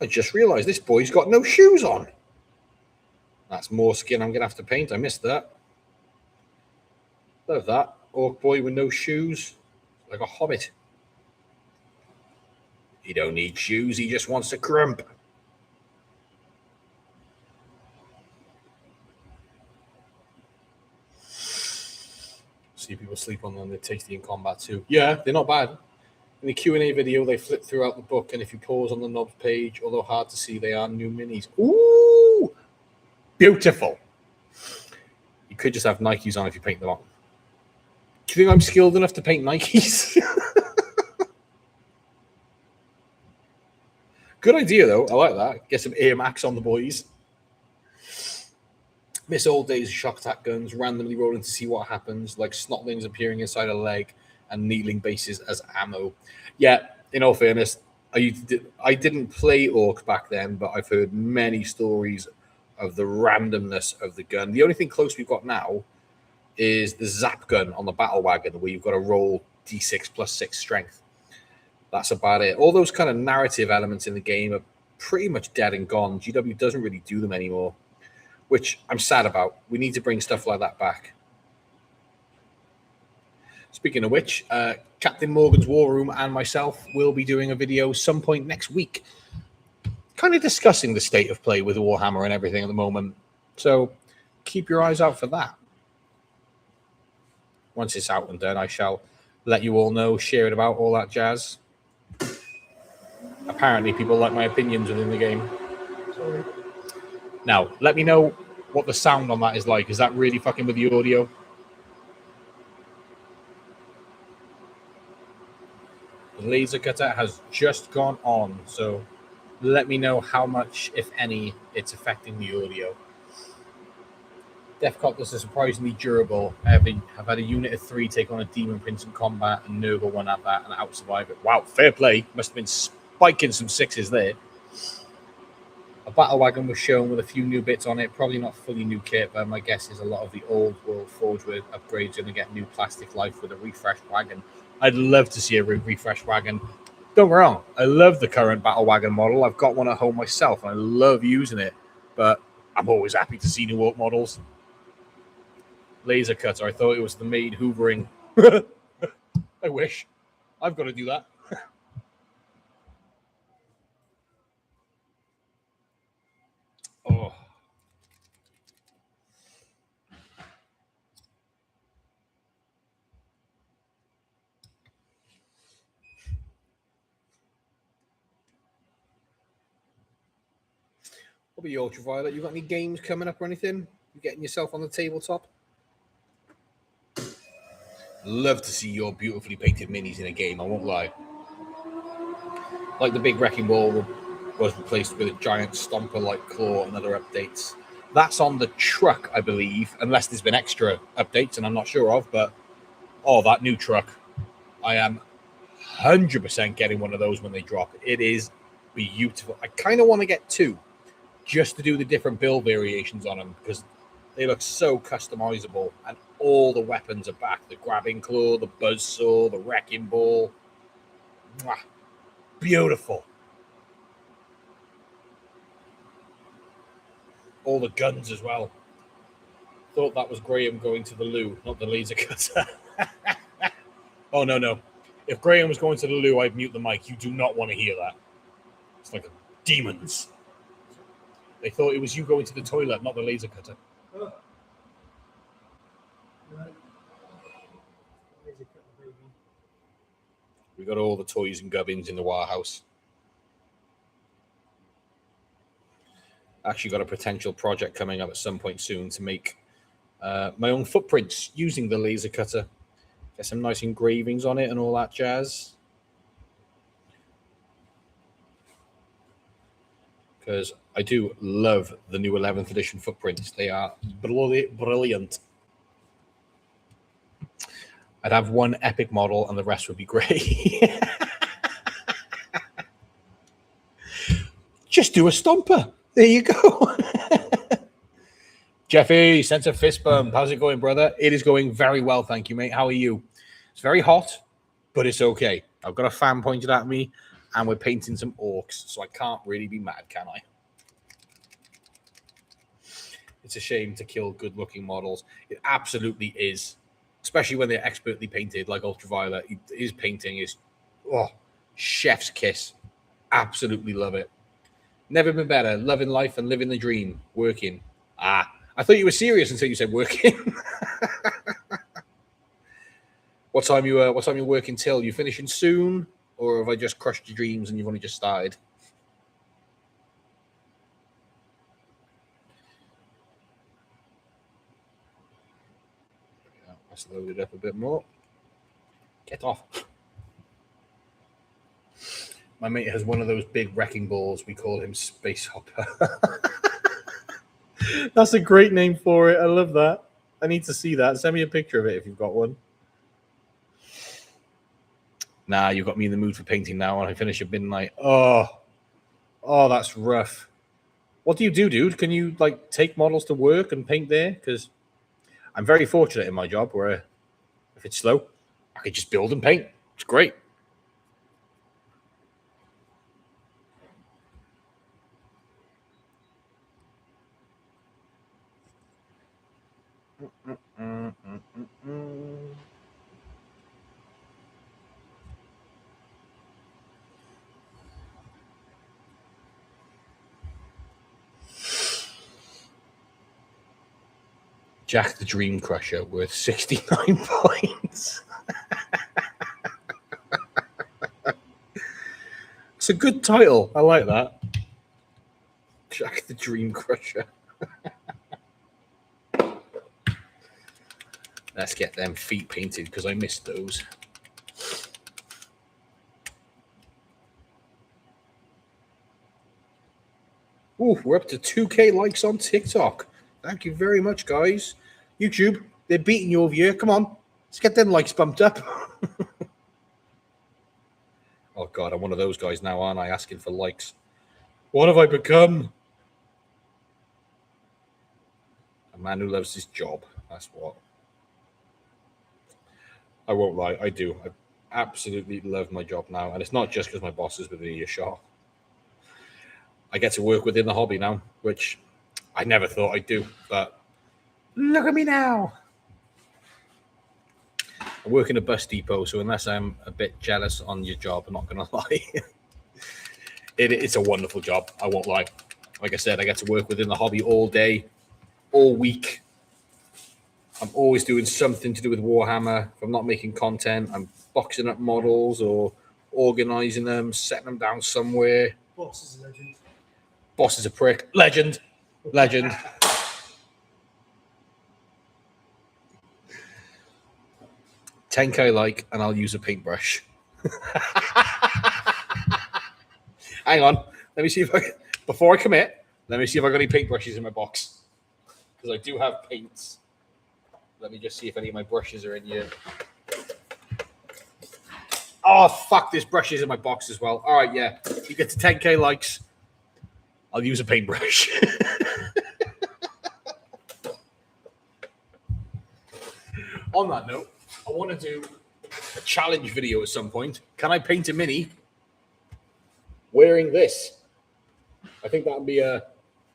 I just realized this boy's got no shoes on. That's more skin I'm going to have to paint. I missed that. Love that. Orc boy with no shoes. Like a hobbit. He don't need shoes. He just wants to crump. See people sleep on them. They're tasty in combat too. Yeah, they're not bad. In the Q&A video, they flip throughout the book, and if you pause on the knobs page, although hard to see, they are new minis. Ooh! Beautiful. You could just have Nikes on if you paint them on. Do you think I'm skilled enough to paint Nikes? Good idea, though. I like that. Get some Air Max on the boys. Miss old days of shock attack guns, randomly rolling to see what happens, like snotlings appearing inside a leg and needling bases as ammo. Yeah, in all fairness, I didn't play Orc back then, but I've heard many stories of the randomness of the gun. The only thing close we've got now is the Zap gun on the battle wagon, where you've got to roll D6 plus 6 strength. That's about it. All those kind of narrative elements in the game are pretty much dead and gone. GW doesn't really do them anymore, which I'm sad about. We need to bring stuff like that back. Speaking of which, Captain Morgan's War Room and myself will be doing a video some point next week kind of discussing the state of play with Warhammer and everything at the moment. So keep your eyes out for that. Once it's out and done, I shall let you all know, share it about, all that jazz. Apparently, people like my opinions within the game. Sorry. Now, let me know what the sound on that is like. Is that really fucking with the audio? The laser cutter has just gone on, so let me know how much, if any, it's affecting the audio. Deathcoplers are surprisingly durable. I've had a unit of 3 take on a Demon Prince in combat, and Nurgle one at that, and out-survive it. Wow, fair play. Must have been spiking some 6s there. A battle wagon was shown with a few new bits on it. Probably not fully new kit, but my guess is a lot of the old World Forge with upgrades are going to get new plastic life with a refreshed wagon. I'd love to see a refreshed wagon. Don't get me wrong, I love the current battle wagon model. I've got one at home myself, and I love using it. But I'm always happy to see new Ork models. Laser cutter. I thought it was the maid hoovering. I wish. I've got to do that. Oh. What about you, Ultraviolet? You got any games coming up or anything? You getting yourself on the tabletop? Love to see your beautifully painted minis in a game, I won't lie. Like the big wrecking ball was replaced with a giant stomper like claw and other updates. That's on the truck, I believe, unless there's been extra updates and I'm not sure of, but oh, that new truck. I am 100% getting one of those when they drop. It is beautiful. I kind of want to get 2 just to do the different build variations on them because they look so customizable and all the weapons are back. The grabbing claw, the buzzsaw, the wrecking ball. Mwah. Beautiful. All the guns as well. Thought that was Graham going to the loo, not the laser cutter. Oh, no. If Graham was going to the loo, I'd mute the mic. You do not want to hear that. It's like demons. They thought it was you going to the toilet, not the laser cutter. Oh. No. Laser cutter, baby. We got all the toys and gubbins in the warehouse. Actually got a potential project coming up at some point soon to make my own footprints using the laser cutter. Get some nice engravings on it and all that jazz. Because I do love the new 11th edition footprints. They are brilliant. I'd have one epic model and the rest would be grey. Just do a stomper. There you go. Jeffy, sense of fist bump. How's it going, brother? It is going very well, thank you, mate. How are you? It's very hot, but it's okay. I've got a fan pointed at me, and we're painting some orcs, so I can't really be mad, can I? It's a shame to kill good-looking models. It absolutely is, especially when they're expertly painted, like Ultraviolet. His painting is, chef's kiss. Absolutely love it. Never been better. Loving life and living the dream. Working. I thought you were serious until you said working. What time you working till? You finishing soon, or have I just crushed your dreams and you've only just started? Let's load it up a bit more. Get off. My mate has one of those big wrecking balls. We call him Space Hopper. That's a great name for it. I love that. I need to see that. Send me a picture of it if you've got one. Nah, you've got me in the mood for painting now. When I finish a midnight. Oh, that's rough. What do you do, dude? Can you like take models to work and paint there? Because I'm very fortunate in my job where if it's slow, I could just build and paint. It's great. Jack the Dream Crusher worth 69 points. It's a good title. I like that. Jack the Dream Crusher. Let's get them feet painted because I missed those. Ooh, we're up to 2K likes on TikTok. Thank you very much, guys. YouTube, they're beating you over here. Come on. Let's get them likes bumped up. Oh, God, I'm one of those guys now, aren't I? Asking for likes. What have I become? A man who loves his job. That's what. I won't lie. I do. I absolutely love my job now. And it's not just because my boss is within earshot. I get to work within the hobby now, which I never thought I'd do. But look at me now. I work in a bus depot, so unless I'm a bit jealous on your job, I'm not going to lie. It's a wonderful job. I won't lie. Like I said, I get to work within the hobby all day, all week. I'm always doing something to do with Warhammer. If I'm not making content, I'm boxing up models or organizing them, setting them down somewhere. Boss is a legend. Boss is a prick. Legend. Legend. $10K like, and I'll use a paintbrush. Hang on. Let me see if I can, before I commit, let me see if I got any paintbrushes in my box. Because I do have paints. Let me just see if any of my brushes are in here. Oh, fuck, there's brushes in my box as well. All right, yeah. You get to 10K likes, I'll use a paintbrush. On that note, I want to do a challenge video at some point. Can I paint a mini wearing this? I think that would be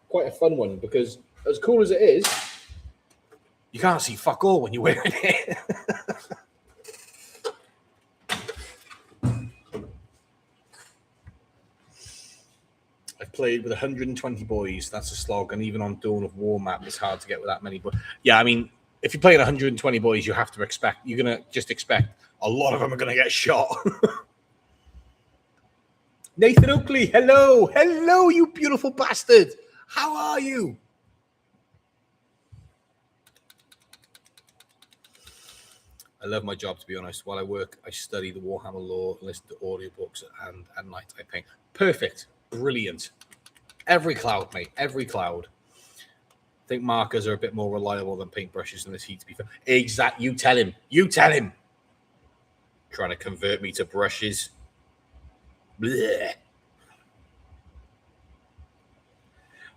quite a fun one because as cool as it is, you can't see fuck all when you're wearing it. I've played with 120 boys. That's a slog. And even on Dawn of War map, it's hard to get with that many. But yeah, I mean, if you're playing 120 boys, you have to expect, you're going to just expect a lot of them are going to get shot. Nathan Oakley, hello. Hello, you beautiful bastard. How are you? I love my job, to be honest. While I work, I study the Warhammer lore, listen to audiobooks, and at night I paint. Perfect. Brilliant. Every cloud, mate. Every cloud. I think markers are a bit more reliable than paintbrushes in this heat, to be fair. Exact. You tell him. You tell him. Trying to convert me to brushes. Blech.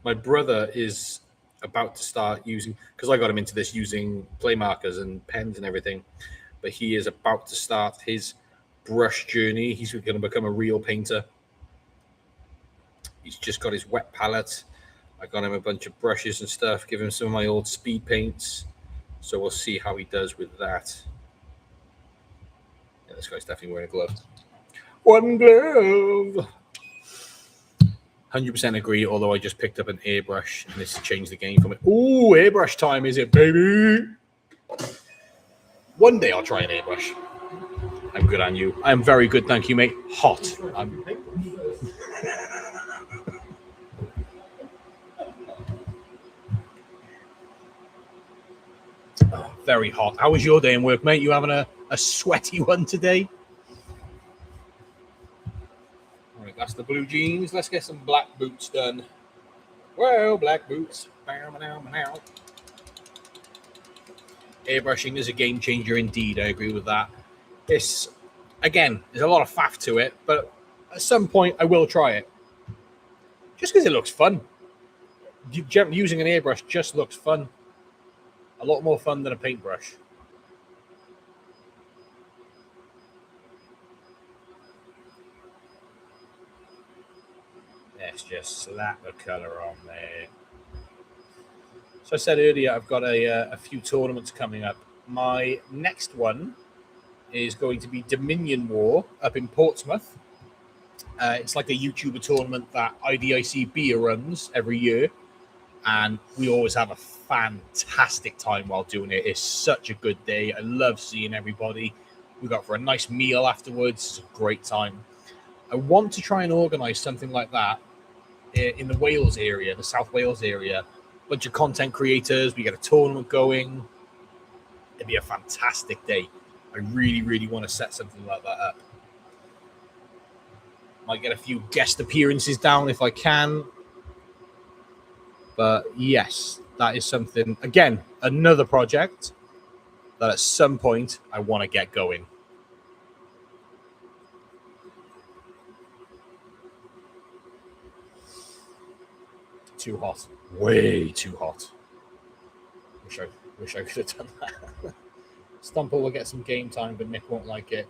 My brother is about to start using, because I got him into this, using play markers and pens and everything, but he is about to start his brush journey. He's going to become a real painter. He's just got his wet palette. I got him a bunch of brushes and stuff, give him some of my old speed paints, so we'll see how he does with that. Yeah, this guy's definitely wearing a glove. One glove. 100% agree, although I just picked up an airbrush and this changed the game for me. Ooh, airbrush time, is it, baby? One day I'll try an airbrush. I'm good on you. I'm very good, thank you, mate. Hot. I'm... Oh, very hot. How was your day in work, mate? You having a sweaty one today? That's the blue jeans. Let's get some black boots done. Well, black boots. Airbrushing is a game changer indeed. I agree with that. It's, again, there's a lot of faff to it, but at some point I will try it. Just because it looks fun. Using an airbrush just looks fun. A lot more fun than a paintbrush. Let's just slap the colour on there. So I said earlier, I've got a few tournaments coming up. My next one is going to be Dominion War up in Portsmouth. It's like a YouTuber tournament that IDIC Beer runs every year. And we always have a fantastic time while doing it. It's such a good day. I love seeing everybody. We got for a nice meal afterwards. It's a great time. I want to try and organise something like that in the Wales area, the South Wales area. Bunch of content creators. We get a tournament going. It'd be a fantastic day. I really, really want to set something like that up. Might get a few guest appearances down if I can. But yes, that is something, again, another project that at some point I want to get going. Too hot. Way too hot. Wish I could have done that. Stumper will get some game time, but Nick won't like it.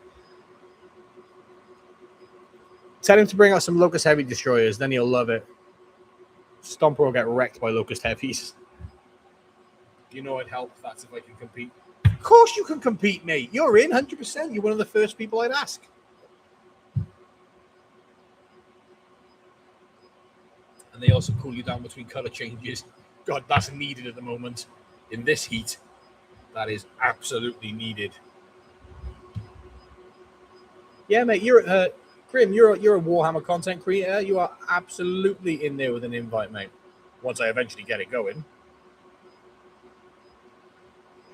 Tell him to bring out some Locust Heavy Destroyers, then he'll love it. Stomper will get wrecked by Locust Heavies. You know I'd help. That's if I can compete. Of course you can compete, mate. You're in 100%. You're one of the first people I'd ask. And they also cool you down between color changes. God, that's needed at the moment. In this heat, that is absolutely needed. Yeah, mate, you're at Grim, you're a Warhammer content creator. You are absolutely in there with an invite, mate. Once I eventually get it going.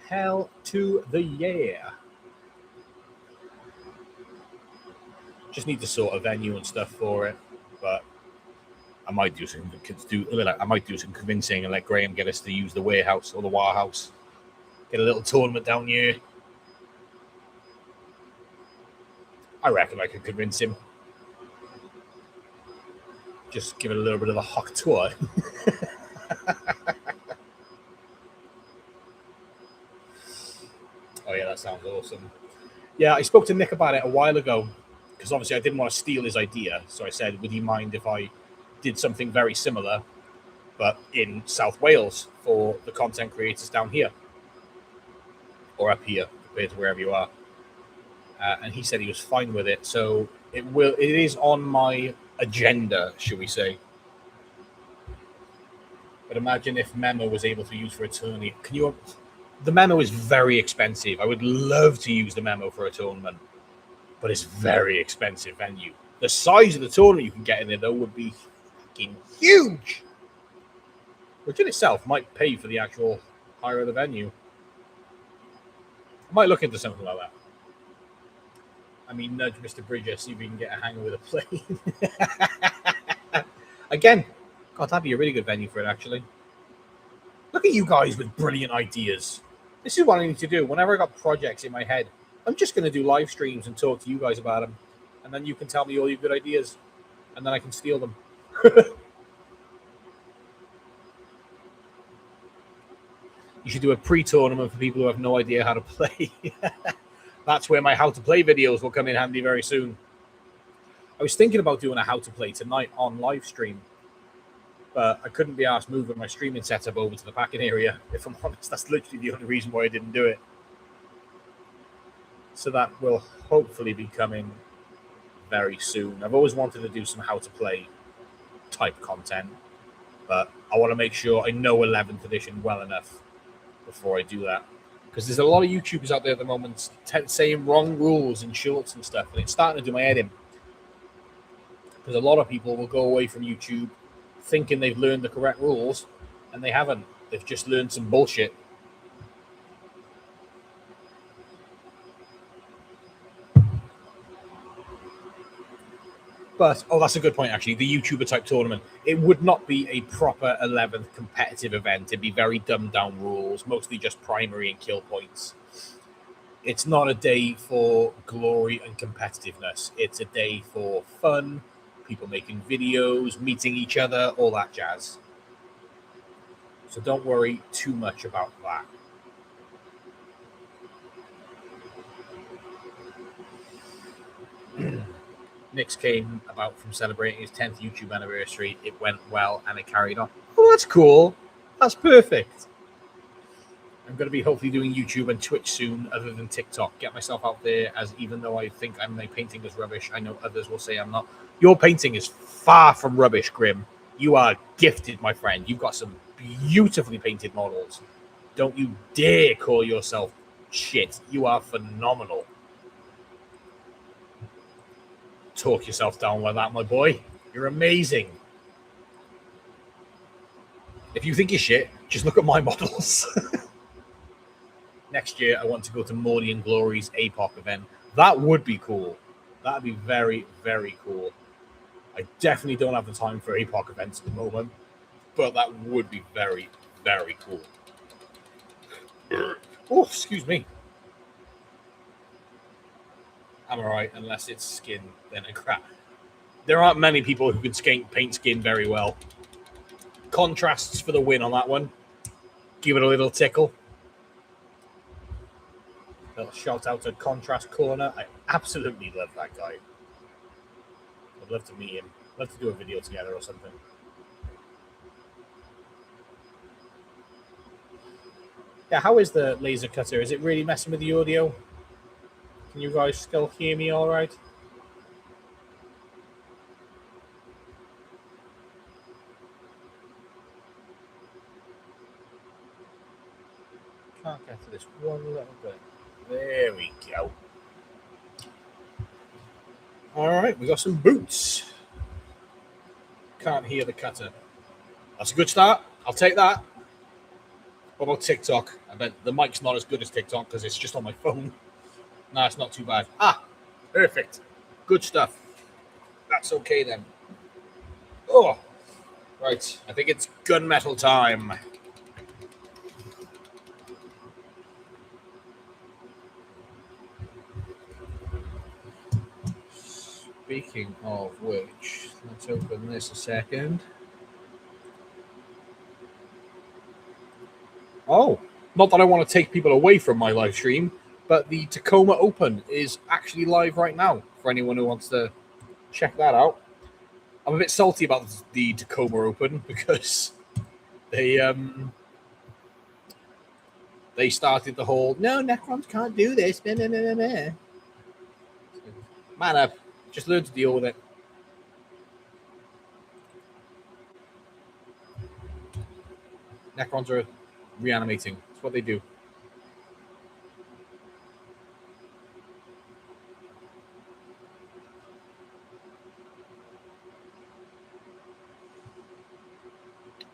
Hell to the yeah. Just need to sort a venue and stuff for it, but I might do some convincing and let Graham get us to use the warehouse or the warehouse. Get a little tournament down here. I reckon I could convince him. Just give it a little bit of a hot tour. Oh yeah, that sounds awesome. Yeah, I spoke to Nick about it a while ago because obviously I didn't want to steal his idea. So I said, would he mind if I did something very similar, but in South Wales for the content creators down here or up here, compared to wherever you are. And he said he was fine with it. So it is on my agenda, should we say. But imagine if Memo was able to use for a tourney. The Memo is very expensive. I would love to use the Memo for a tournament, but it's very expensive venue. The size of the tournament you can get in there, though, would be fucking huge, which in itself might pay for the actual hire of the venue. I might look into something like that. I mean, nudge Mr. Bridger, see if we can get a hanger with a plane. Again, God, that'd be a really good venue for it, actually. Look at you guys with brilliant ideas. This is what I need to do. Whenever I got projects in my head, I'm just going to do live streams and talk to you guys about them. And then you can tell me all your good ideas. And then I can steal them. You should do a pre-tournament for people who have no idea how to play. That's where my how to play videos will come in handy very soon. I was thinking about doing a how to play tonight on live stream, but I couldn't be asked moving my streaming setup over to the packing area. If I'm honest, that's literally the only reason why I didn't do it. So that will hopefully be coming very soon. I've always wanted to do some how to play type content, but I want to make sure I know 11th edition well enough before I do that. Because there's a lot of YouTubers out there at the moment saying wrong rules in shorts and stuff, and it's starting to do my head in. Because a lot of people will go away from YouTube thinking they've learned the correct rules, and they haven't. They've just learned some bullshit. But, that's a good point, actually. The YouTuber type tournament, it would not be a proper 11th competitive event. It'd be very dumbed down rules, mostly just primary and kill points. It's not a day for glory and competitiveness. It's a day for fun, people making videos, meeting each other, all that jazz. So don't worry too much about that. Nick's came about from celebrating his 10th YouTube anniversary. It went well and it carried on. Oh, that's cool. That's perfect. I'm going to be hopefully doing YouTube and Twitch soon other than TikTok. Get myself out there, as even though I think my painting is rubbish, I know others will say I'm not. Your painting is far from rubbish, Grim. You are gifted, my friend. You've got some beautifully painted models. Don't you dare call yourself shit. You are phenomenal. Talk yourself down like that, my boy. You're amazing. If you think you're shit, just look at my models. Next year, I want to go to Morty and Glory's APOC event. That would be cool. That would be very, very cool. I definitely don't have the time for APOC events at the moment, but that would be very, very cool. Oh, excuse me. I'm alright, unless it's skin, then a crap. There aren't many people who can paint skin very well. Contrasts for the win on that one. Give it a little tickle. A little shout out to Contrast Corner. I absolutely love that guy. I'd love to meet him. I'd love to do a video together or something. Yeah, how is the laser cutter? Is it really messing with the audio? Can you guys still hear me all right? Can't get to this one little bit. There we go. All right, we got some boots. Can't hear the cutter. That's a good start. I'll take that. What about TikTok? I bet the mic's not as good as TikTok because it's just on my phone. No, it's not too bad. Ah, perfect. Good stuff. That's okay then. Oh, right. I think it's gunmetal time. Speaking of which, let's open this a second. Oh, not that I want to take people away from my live stream, but the Tacoma Open is actually live right now for anyone who wants to check that out. I'm a bit salty about the Tacoma Open because they started the whole no, Necrons can't do this. Nah, nah, nah, nah, nah. Man up. Just learn to deal with it. Necrons are reanimating. That's what they do.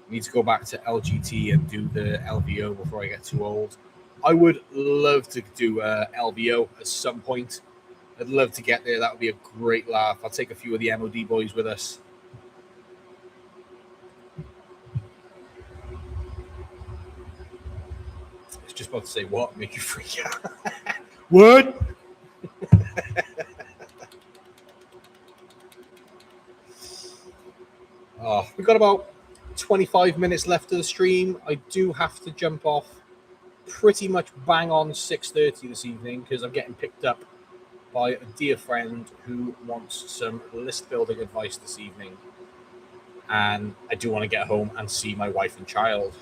Need to go back to LGT and do the LVO before I get too old. I would love to do LVO at some point. I'd love to get there. That would be a great laugh. I'll take a few of the MOD boys with us. I was just about to say, what? Make you freak out. What? Oh, we've got about 25 minutes left of the stream. I do have to jump off pretty much bang on 6:30 this evening because I'm getting picked up by a dear friend who wants some list building advice this evening. And I do want to get home and see my wife and child.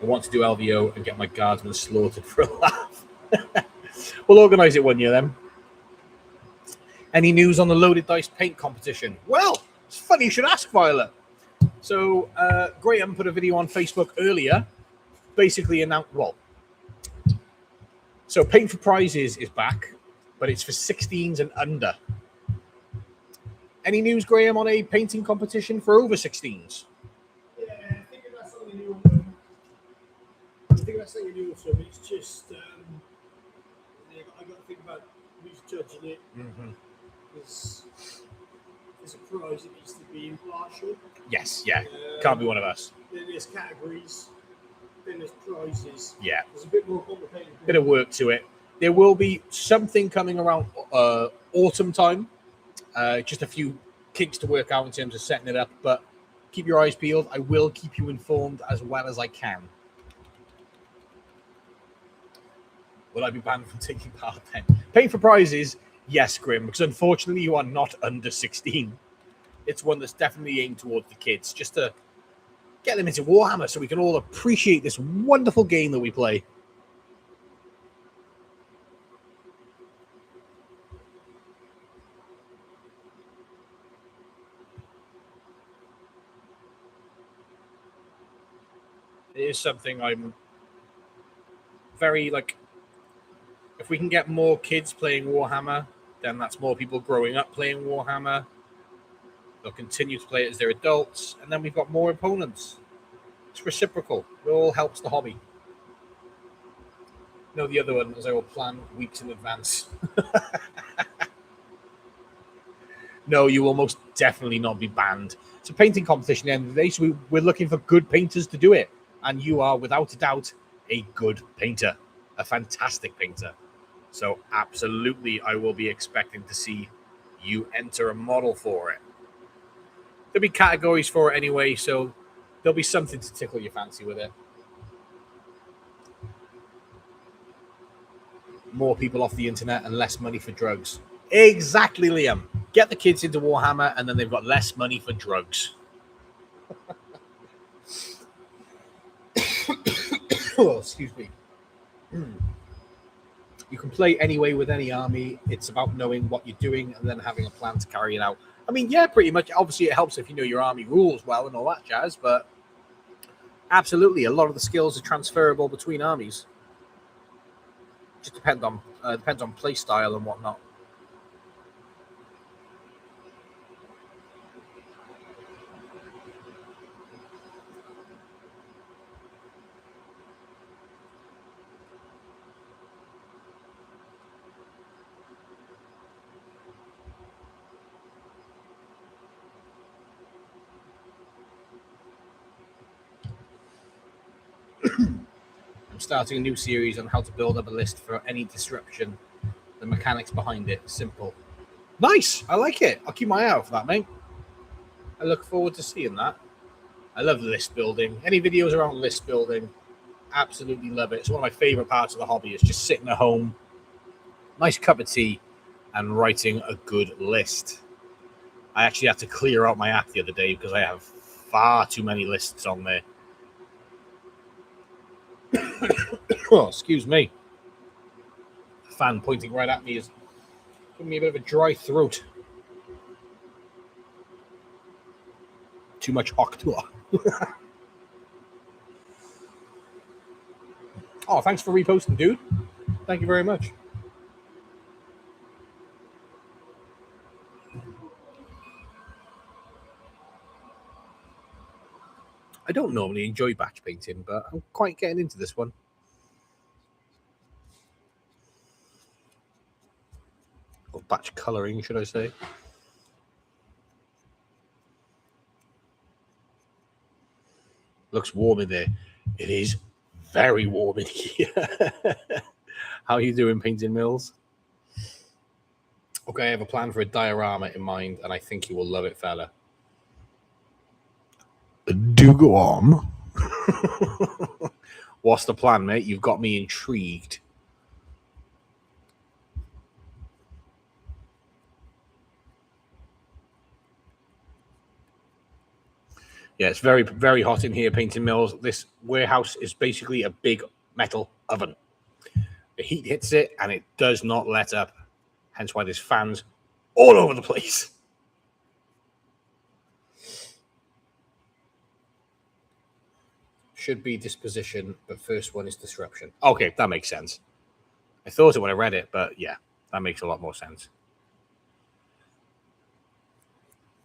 I want to do LVO and get my guardsmen slaughtered for a laugh. We'll organise it one year then. Any news on the loaded dice paint competition? Well, it's funny you should ask, Violet. So Graham put a video on Facebook earlier, basically announced, well, so Paint for Prizes is back, but it's for 16s and under. Any news, Graham, on a painting competition for over 16s? Yeah, I think that's something new. So it's just I got to think about who's judging it. Mm-hmm. There's a prize that needs to be impartial. Yes, yeah, can't be one of us. Then there's categories. Then there's prizes. Yeah, there's a bit more complicated. Bit of work to it. There will be something coming around autumn time. Just a few kinks to work out in terms of setting it up, but keep your eyes peeled. I will keep you informed as well as I can. Will I be banned from taking part then? Paint for Prizes, yes, Grim, because unfortunately you are not under 16. It's one that's definitely aimed towards the kids, just to get them into Warhammer so we can all appreciate this wonderful game that we play. It is something I'm very like. If we can get more kids playing Warhammer, then that's more people growing up playing Warhammer. They'll continue to play it as they're adults, and then we've got more opponents. It's reciprocal. It all helps the hobby. No, the other one is I will plan weeks in advance. No, you will most definitely not be banned. It's a painting competition at the end of the day, so we're looking for good painters to do it. And you are, without a doubt, a good painter, a fantastic painter. So absolutely, I will be expecting to see you enter a model for it. There'll be categories for it anyway, so there'll be something to tickle your fancy with it. More people off the internet and less money for drugs. Exactly, Liam. Get the kids into Warhammer, and then they've got less money for drugs. Oh, excuse me. You can play anyway with any army. It's about knowing what you're doing and then having a plan to carry it out. I mean, yeah, pretty much. Obviously, it helps if you know your army rules well and all that jazz, but absolutely, a lot of the skills are transferable between armies. Just depends on play style and whatnot. I'm starting a new series on how to build up a list for any disruption. The mechanics behind it, simple. Nice, I like it. I'll keep my eye out for that, mate. I look forward to seeing that. I love list building. Any videos around list building, absolutely love it. It's one of my favorite parts of the hobby. Is just sitting at home, nice cup of tea, and writing a good list. I actually had to clear out my app the other day because I have far too many lists on there. Oh, excuse me. The fan pointing right at me is giving me a bit of a dry throat. Too much Octua. Oh, thanks for reposting, dude. Thank you very much. I don't normally enjoy batch painting, but I'm quite getting into this one. Or batch colouring, should I say. Looks warm in there. It is very warm in here. How are you doing, Painting Mills? Okay, I have a plan for a diorama in mind, and I think you will love it, fella. Do go on. What's the plan, mate? You've got me intrigued. Yeah, it's very, very hot in here, Painting Mills. This warehouse is basically a big metal oven. The heat hits it, and it does not let up. Hence why there's fans all over the place. Should be disposition, but first one is disruption. Okay, that makes sense. I thought it when I read it, but yeah, that makes a lot more sense.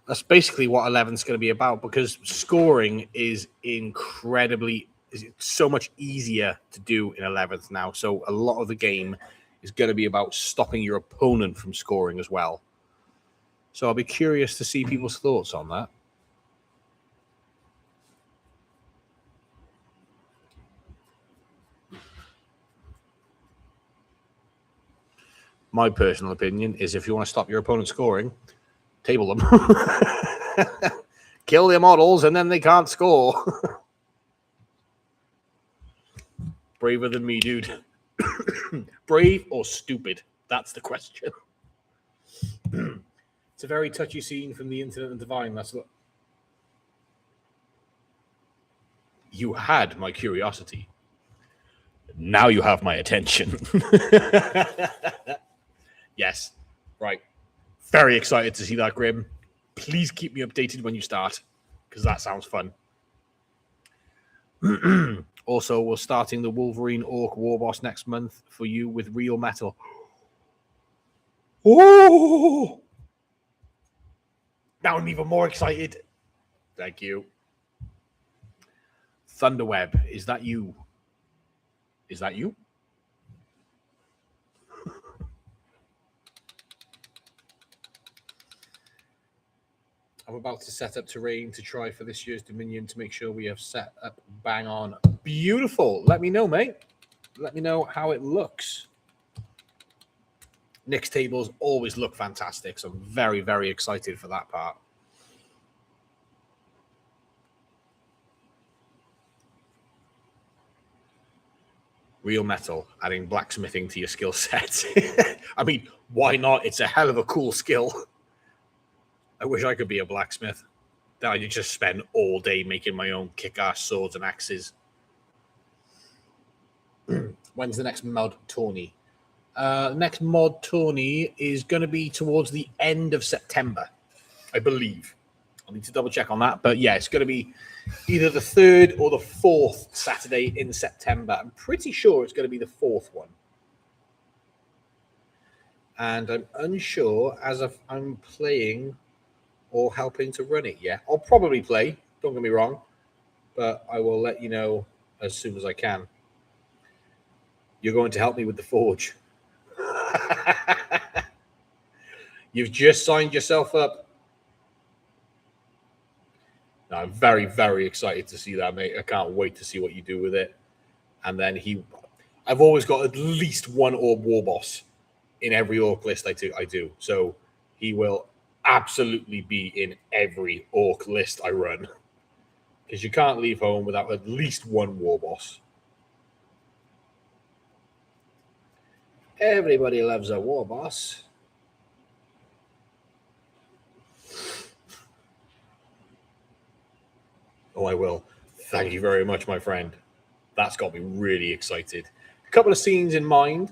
That's basically what 11's going to be about, because scoring is so much easier to do in 11th now. So a lot of the game is going to be about stopping your opponent from scoring as well. So I'll be curious to see people's thoughts on that. My personal opinion is if you want to stop your opponent scoring, table them. Kill their models and then they can't score. Braver than me, dude. Brave or stupid? That's the question. It's a very touchy scene from the Infinite and Divine. That's what you had my curiosity. Now you have my attention. Yes. Right. Very excited to see that, Grim. Please keep me updated when you start, because that sounds fun. Also, we're starting the Wolverine Orc War Boss next month for you with real metal. Oh! Now I'm even more excited. Thank you. Thunderweb, is that you? Is that you? I'm about to set up terrain to try for this year's Dominion to make sure we have set up bang on. Beautiful. Let me know, mate. Let me know how it looks. Nick's tables always look fantastic, so I'm very, very excited for that part. Real metal, adding blacksmithing to your skill set. I mean, why not? It's a hell of a cool skill. I wish I could be a blacksmith. Then I could just spend all day making my own kick-ass swords and axes. When's the next mod tourney? Next mod tourney is going to be towards the end of September, I believe. I need to double check on that. But yeah, it's going to be either the 3rd or the 4th Saturday in September. I'm pretty sure it's going to be the 4th one. And I'm unsure as if I'm playing or helping to run it yet. I'll probably play, don't get me wrong, but I will let you know as soon as I can. You're going to help me with the forge. You've just signed yourself up. No, I'm very, very excited to see that, mate. I can't wait to see what you do with it. And then I've always got at least one Orb War Boss in every Orc list I do. So he will absolutely be in every Orc list I run. Because you can't leave home without at least one War Boss. Everybody loves a War Boss. Oh, I will. Thank you very much, my friend. That's got me really excited. A couple of scenes in mind.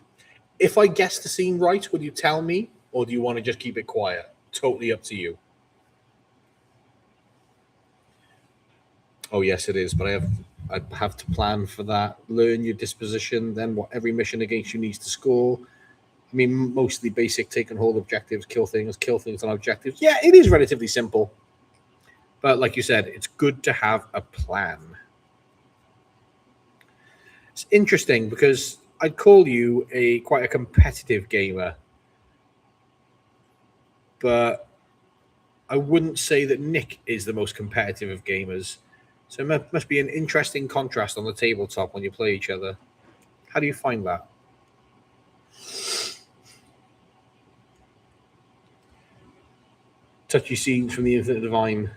If I guess the scene right, will you tell me? Or do you want to just keep it quiet? Totally up to you. Oh, yes, it is. But I have to plan for that. Learn your disposition. Then what every mission against you needs to score. I mean, mostly basic take and hold objectives, kill things on objectives. Yeah, it is relatively simple. But like you said, it's good to have a plan. It's interesting because I'd call you quite a competitive gamer. But I wouldn't say that Nick is the most competitive of gamers. So it must be an interesting contrast on the tabletop when you play each other. How do you find that? Touchy scenes from the Infinite Divine,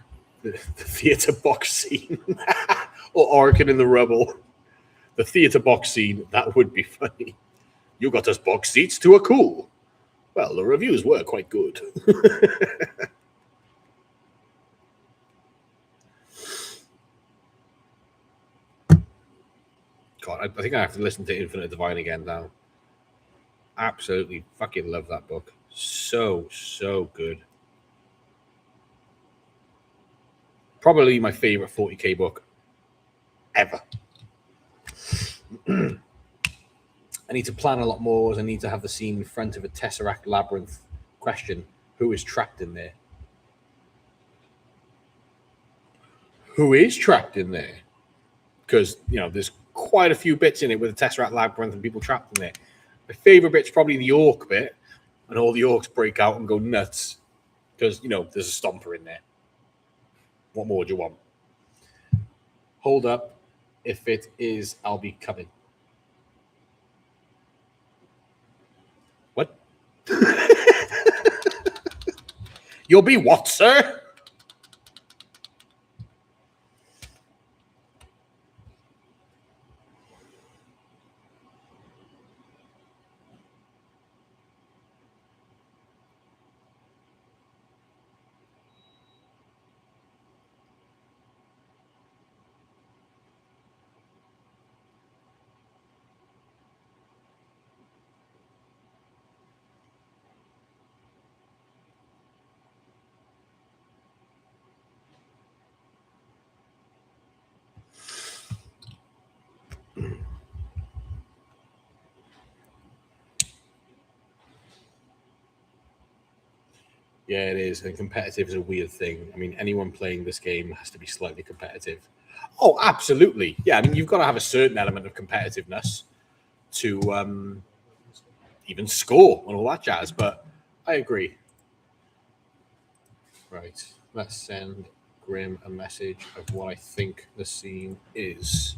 the theatre box scene, or Orkin in the Rubble. The theatre box scene, that would be funny. You got us box seats to a cool. Well, the reviews were quite good. God, I think I have to listen to Infinite Divine again now. Absolutely fucking love that book. So good. Probably my favorite 40k book ever. I need to plan a lot more as I need to have the scene in front of a Tesseract Labyrinth. Question, who is trapped in there? Who is trapped in there? Because, you know, there's quite a few bits in it with the Tesseract Labyrinth and people trapped in there. My favorite bit's probably the Orc bit, and all the Orcs break out and go nuts. Because, you know, there's a Stomper in there. What more do you want? Hold up. If it is, I'll be coming. What? You'll be what, sir? Yeah, it is. And competitive is a weird thing. I mean, anyone playing this game has to be slightly competitive. Oh, absolutely. Yeah, I mean, you've got to have a certain element of competitiveness to even score and all that jazz. But I agree. Right. Let's send Grim a message of what I think the scene is.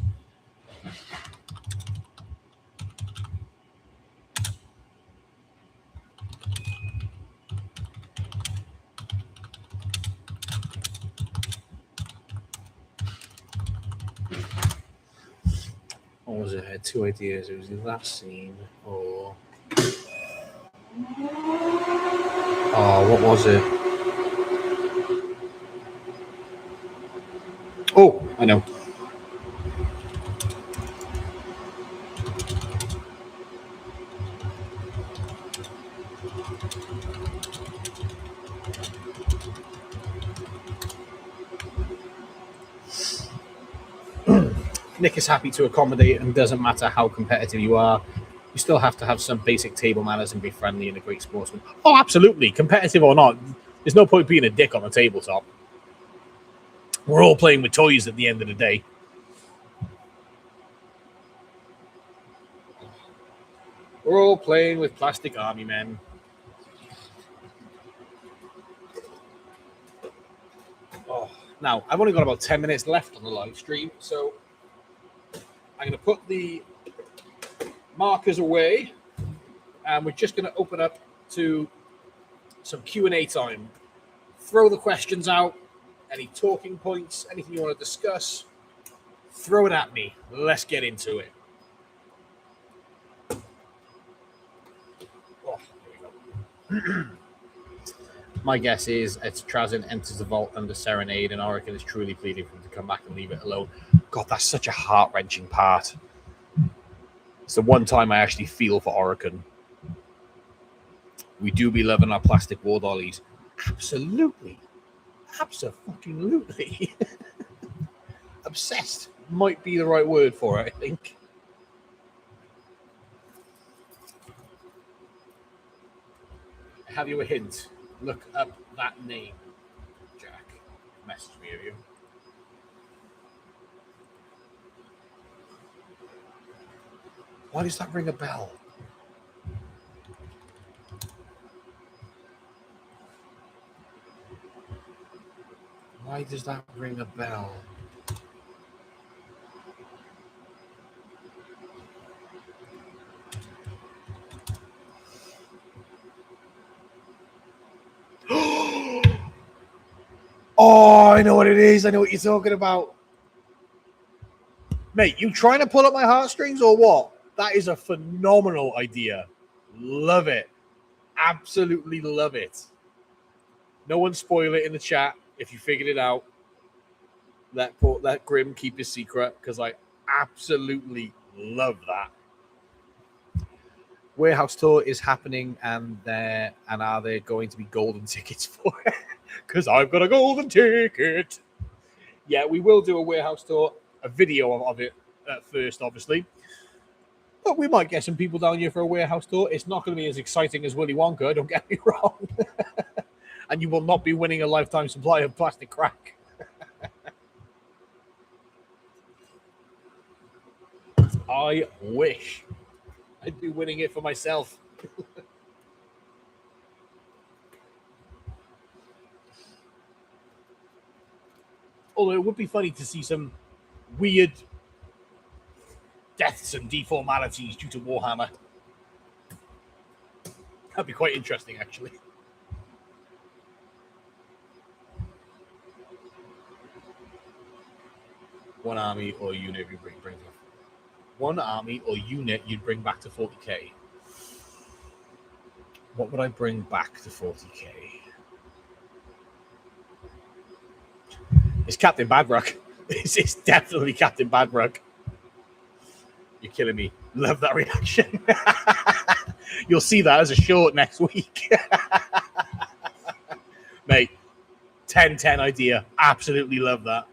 What was it? I had two ideas. It was that scene or... Oh, what was it? Oh, I know. Nick is happy to accommodate, and doesn't matter how competitive you are, you still have to have some basic table manners and be friendly and a great sportsman. Oh, absolutely. Competitive or not, there's no point being a dick on the tabletop. We're all playing with toys at the end of the day. We're all playing with plastic army men. Oh, now, I've only got about 10 minutes left on the live stream, so I'm going to put the markers away, and we're just going to open up to some Q&A time. Throw the questions out, any talking points, anything you want to discuss, throw it at me. Let's get into it. Oh, here we go. My guess is it's Trazyn enters the vault under Serenade, and Orican is truly pleading for him to come back and leave it alone. God, that's such a heart-wrenching part. It's the one time I actually feel for Orican. We do be loving our plastic war dollies. Absolutely. Absolutely. Obsessed might be the right word for it, I think. I have you a hint. Look up that name, Jack. Message me of you. Why does that ring a bell? Why does that ring a bell? Oh, I know what it is. I know what you're talking about. Mate, you trying to pull up my heartstrings or what? That is a phenomenal idea. Love it. Absolutely love it. No one spoil it in the chat if you figured it out. Let Grim keep his secret, because I absolutely love that. Warehouse tour is happening, and are there going to be golden tickets for it? Because I've got a golden ticket. Yeah, we will do a warehouse tour, a video of it at first, obviously. But we might get some people down here for a warehouse tour. It's not going to be as exciting as Willy Wonka, don't get me wrong. And you will not be winning a lifetime supply of plastic crack. I wish. I'd be winning it for myself. Although it would be funny to see some weird deaths and deformalities due to Warhammer. That'd be quite interesting, actually. One army or unit you bring one army or unit you'd bring back to 40k. What would I bring back to 40k? It's Captain Badrock. It's definitely Captain Badrock. You're killing me. Love that reaction. You'll see that as a short next week. Mate, 10-10 idea. Absolutely love that.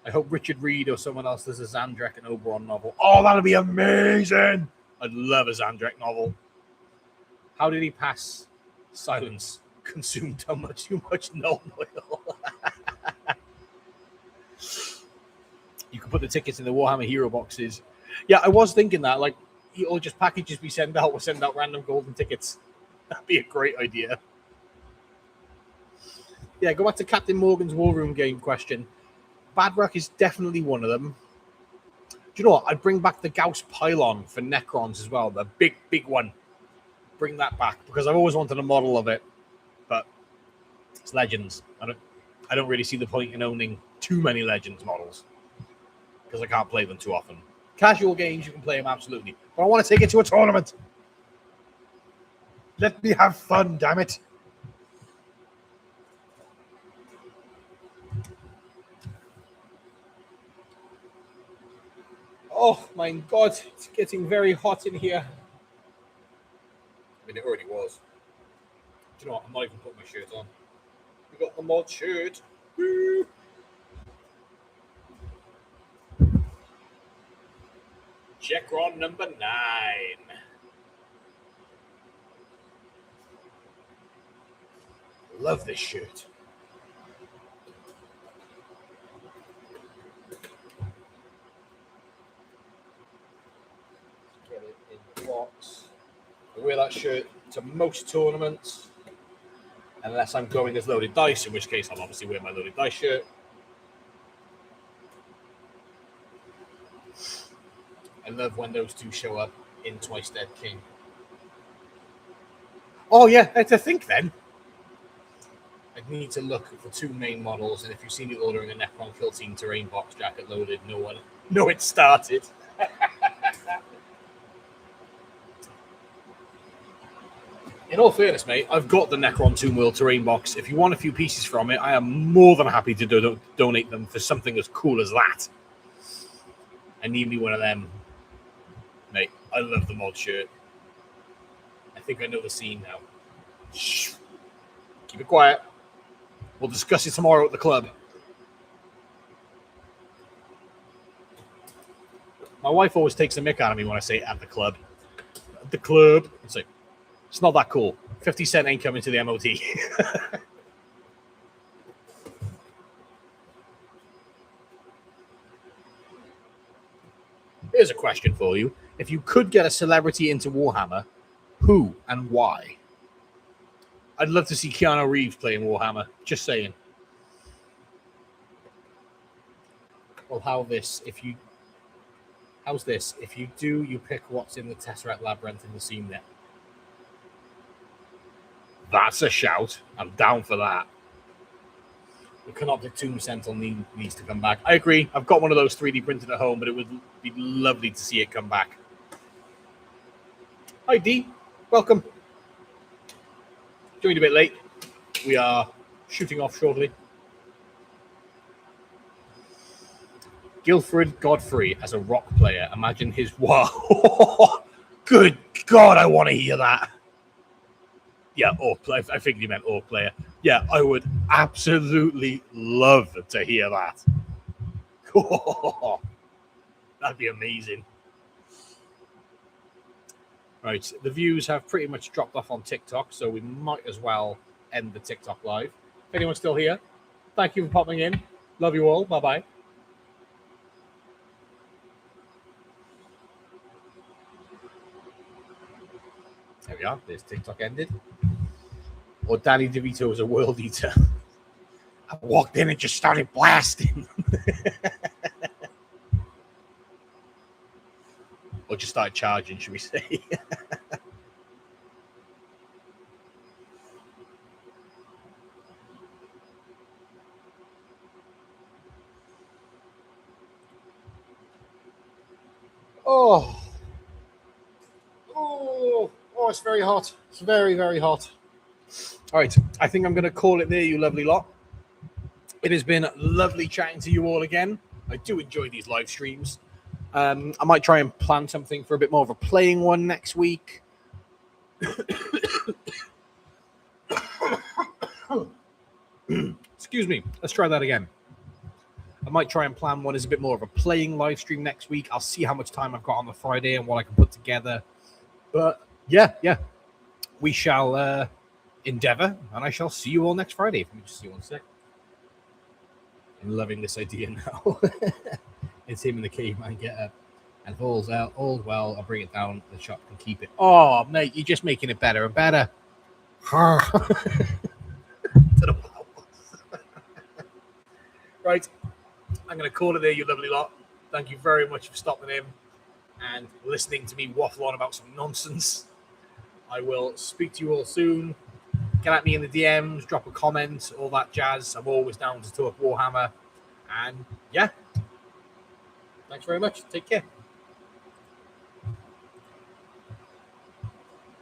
I hope Richard Reed or someone else does a Zandrek and Oberon novel. Oh, that'd be amazing. I'd love a Zandrek novel. How did he pass silence? consume too much null oil. You can put the tickets in the Warhammer Hero boxes. Yeah, I was thinking that, like, or just packages we send out, we'll send out random golden tickets. That'd be a great idea. Yeah, go back to Captain Morgan's War Room game question. Badrock is definitely one of them. Do you know what? I'd bring back the Gauss Pylon for Necrons as well. The big one. Bring that back, because I've always wanted a model of it. But it's Legends. I don't really see the point in owning too many Legends models, because I can't play them too often. Casual games, you can play them absolutely. But I want to take it to a tournament. Let me have fun, damn it. Oh my God, it's getting very hot in here. I mean, it already was. Do you know what? I'm not even putting my shirt on. We got the mod shirt. Woo! Chekron number 9. Love this shirt. Get it in the box. I wear that shirt to most tournaments, unless I'm going as loaded dice, in which case I'll obviously wear my loaded dice shirt. I love when those two show up in Twice Dead King. Oh yeah, to think then. I'd need to look for 2 main models, and if you see me ordering a Necron Kill Team terrain box jacket loaded, no, it started. In all fairness, mate, I've got the Necron Tomb World terrain box. If you want a few pieces from it, I am more than happy to donate them for something as cool as that. I need me one of them. Mate, I love the mod shirt. I think I know the scene now. Shh. Keep it quiet. We'll discuss it tomorrow at the club. My wife always takes a mick out of me when I say at the club. At the club. It's like, it's not that cool. 50 Cent ain't coming to the MOT. Here's a question for you. If you could get a celebrity into Warhammer, who and why? I'd love to see Keanu Reeves playing Warhammer. Just saying. Well, how's this? If you do, you pick what's in the Tesseract Labyrinth in the Seam Net. That's a shout. I'm down for that. The Canoptic Tomb Sentinel needs to come back. I agree. I've got one of those 3D printed at home, but it would be lovely to see it come back. Hi, D. Welcome. Joined a bit late. We are shooting off shortly. Guilfred Godfrey as a rock player. Imagine his... Wow. Good God, I want to hear that. Yeah, Orc player. I think you meant Orc player. Yeah, I would absolutely love to hear that. That'd be amazing. Right, the views have pretty much dropped off on TikTok, so we might as well end the TikTok live. If anyone's still here, thank you for popping in. Love you all. Bye-bye. There we are. There's TikTok ended. Or Danny DeVito is a world eater. I walked in and just started blasting. Or just started charging, should we say. Oh, it's very hot. It's very, very hot. All right, I think I'm going to call it there, you lovely lot. It has been lovely chatting to you all again. I do enjoy these live streams. I might try and plan something for a bit more of a playing one next week. Excuse me. Let's try that again. I might try and plan one as a bit more of a playing live stream next week. I'll see how much time I've got on the Friday and what I can put together. But yeah. We shall endeavor, and I shall see you all next Friday. Let me just see one sec. I'm loving this idea now. It's him in the caveman get up. And if all's well, I'll bring it down. The shop can keep it. Oh, mate, you're just making it better and better. Right, I'm going to call it there, you lovely lot. Thank you very much for stopping in and listening to me waffle on about some nonsense. I will speak to you all soon. Get at me in the DMs, drop a comment, all that jazz. I'm always down to talk Warhammer. And yeah, thanks very much. Take care.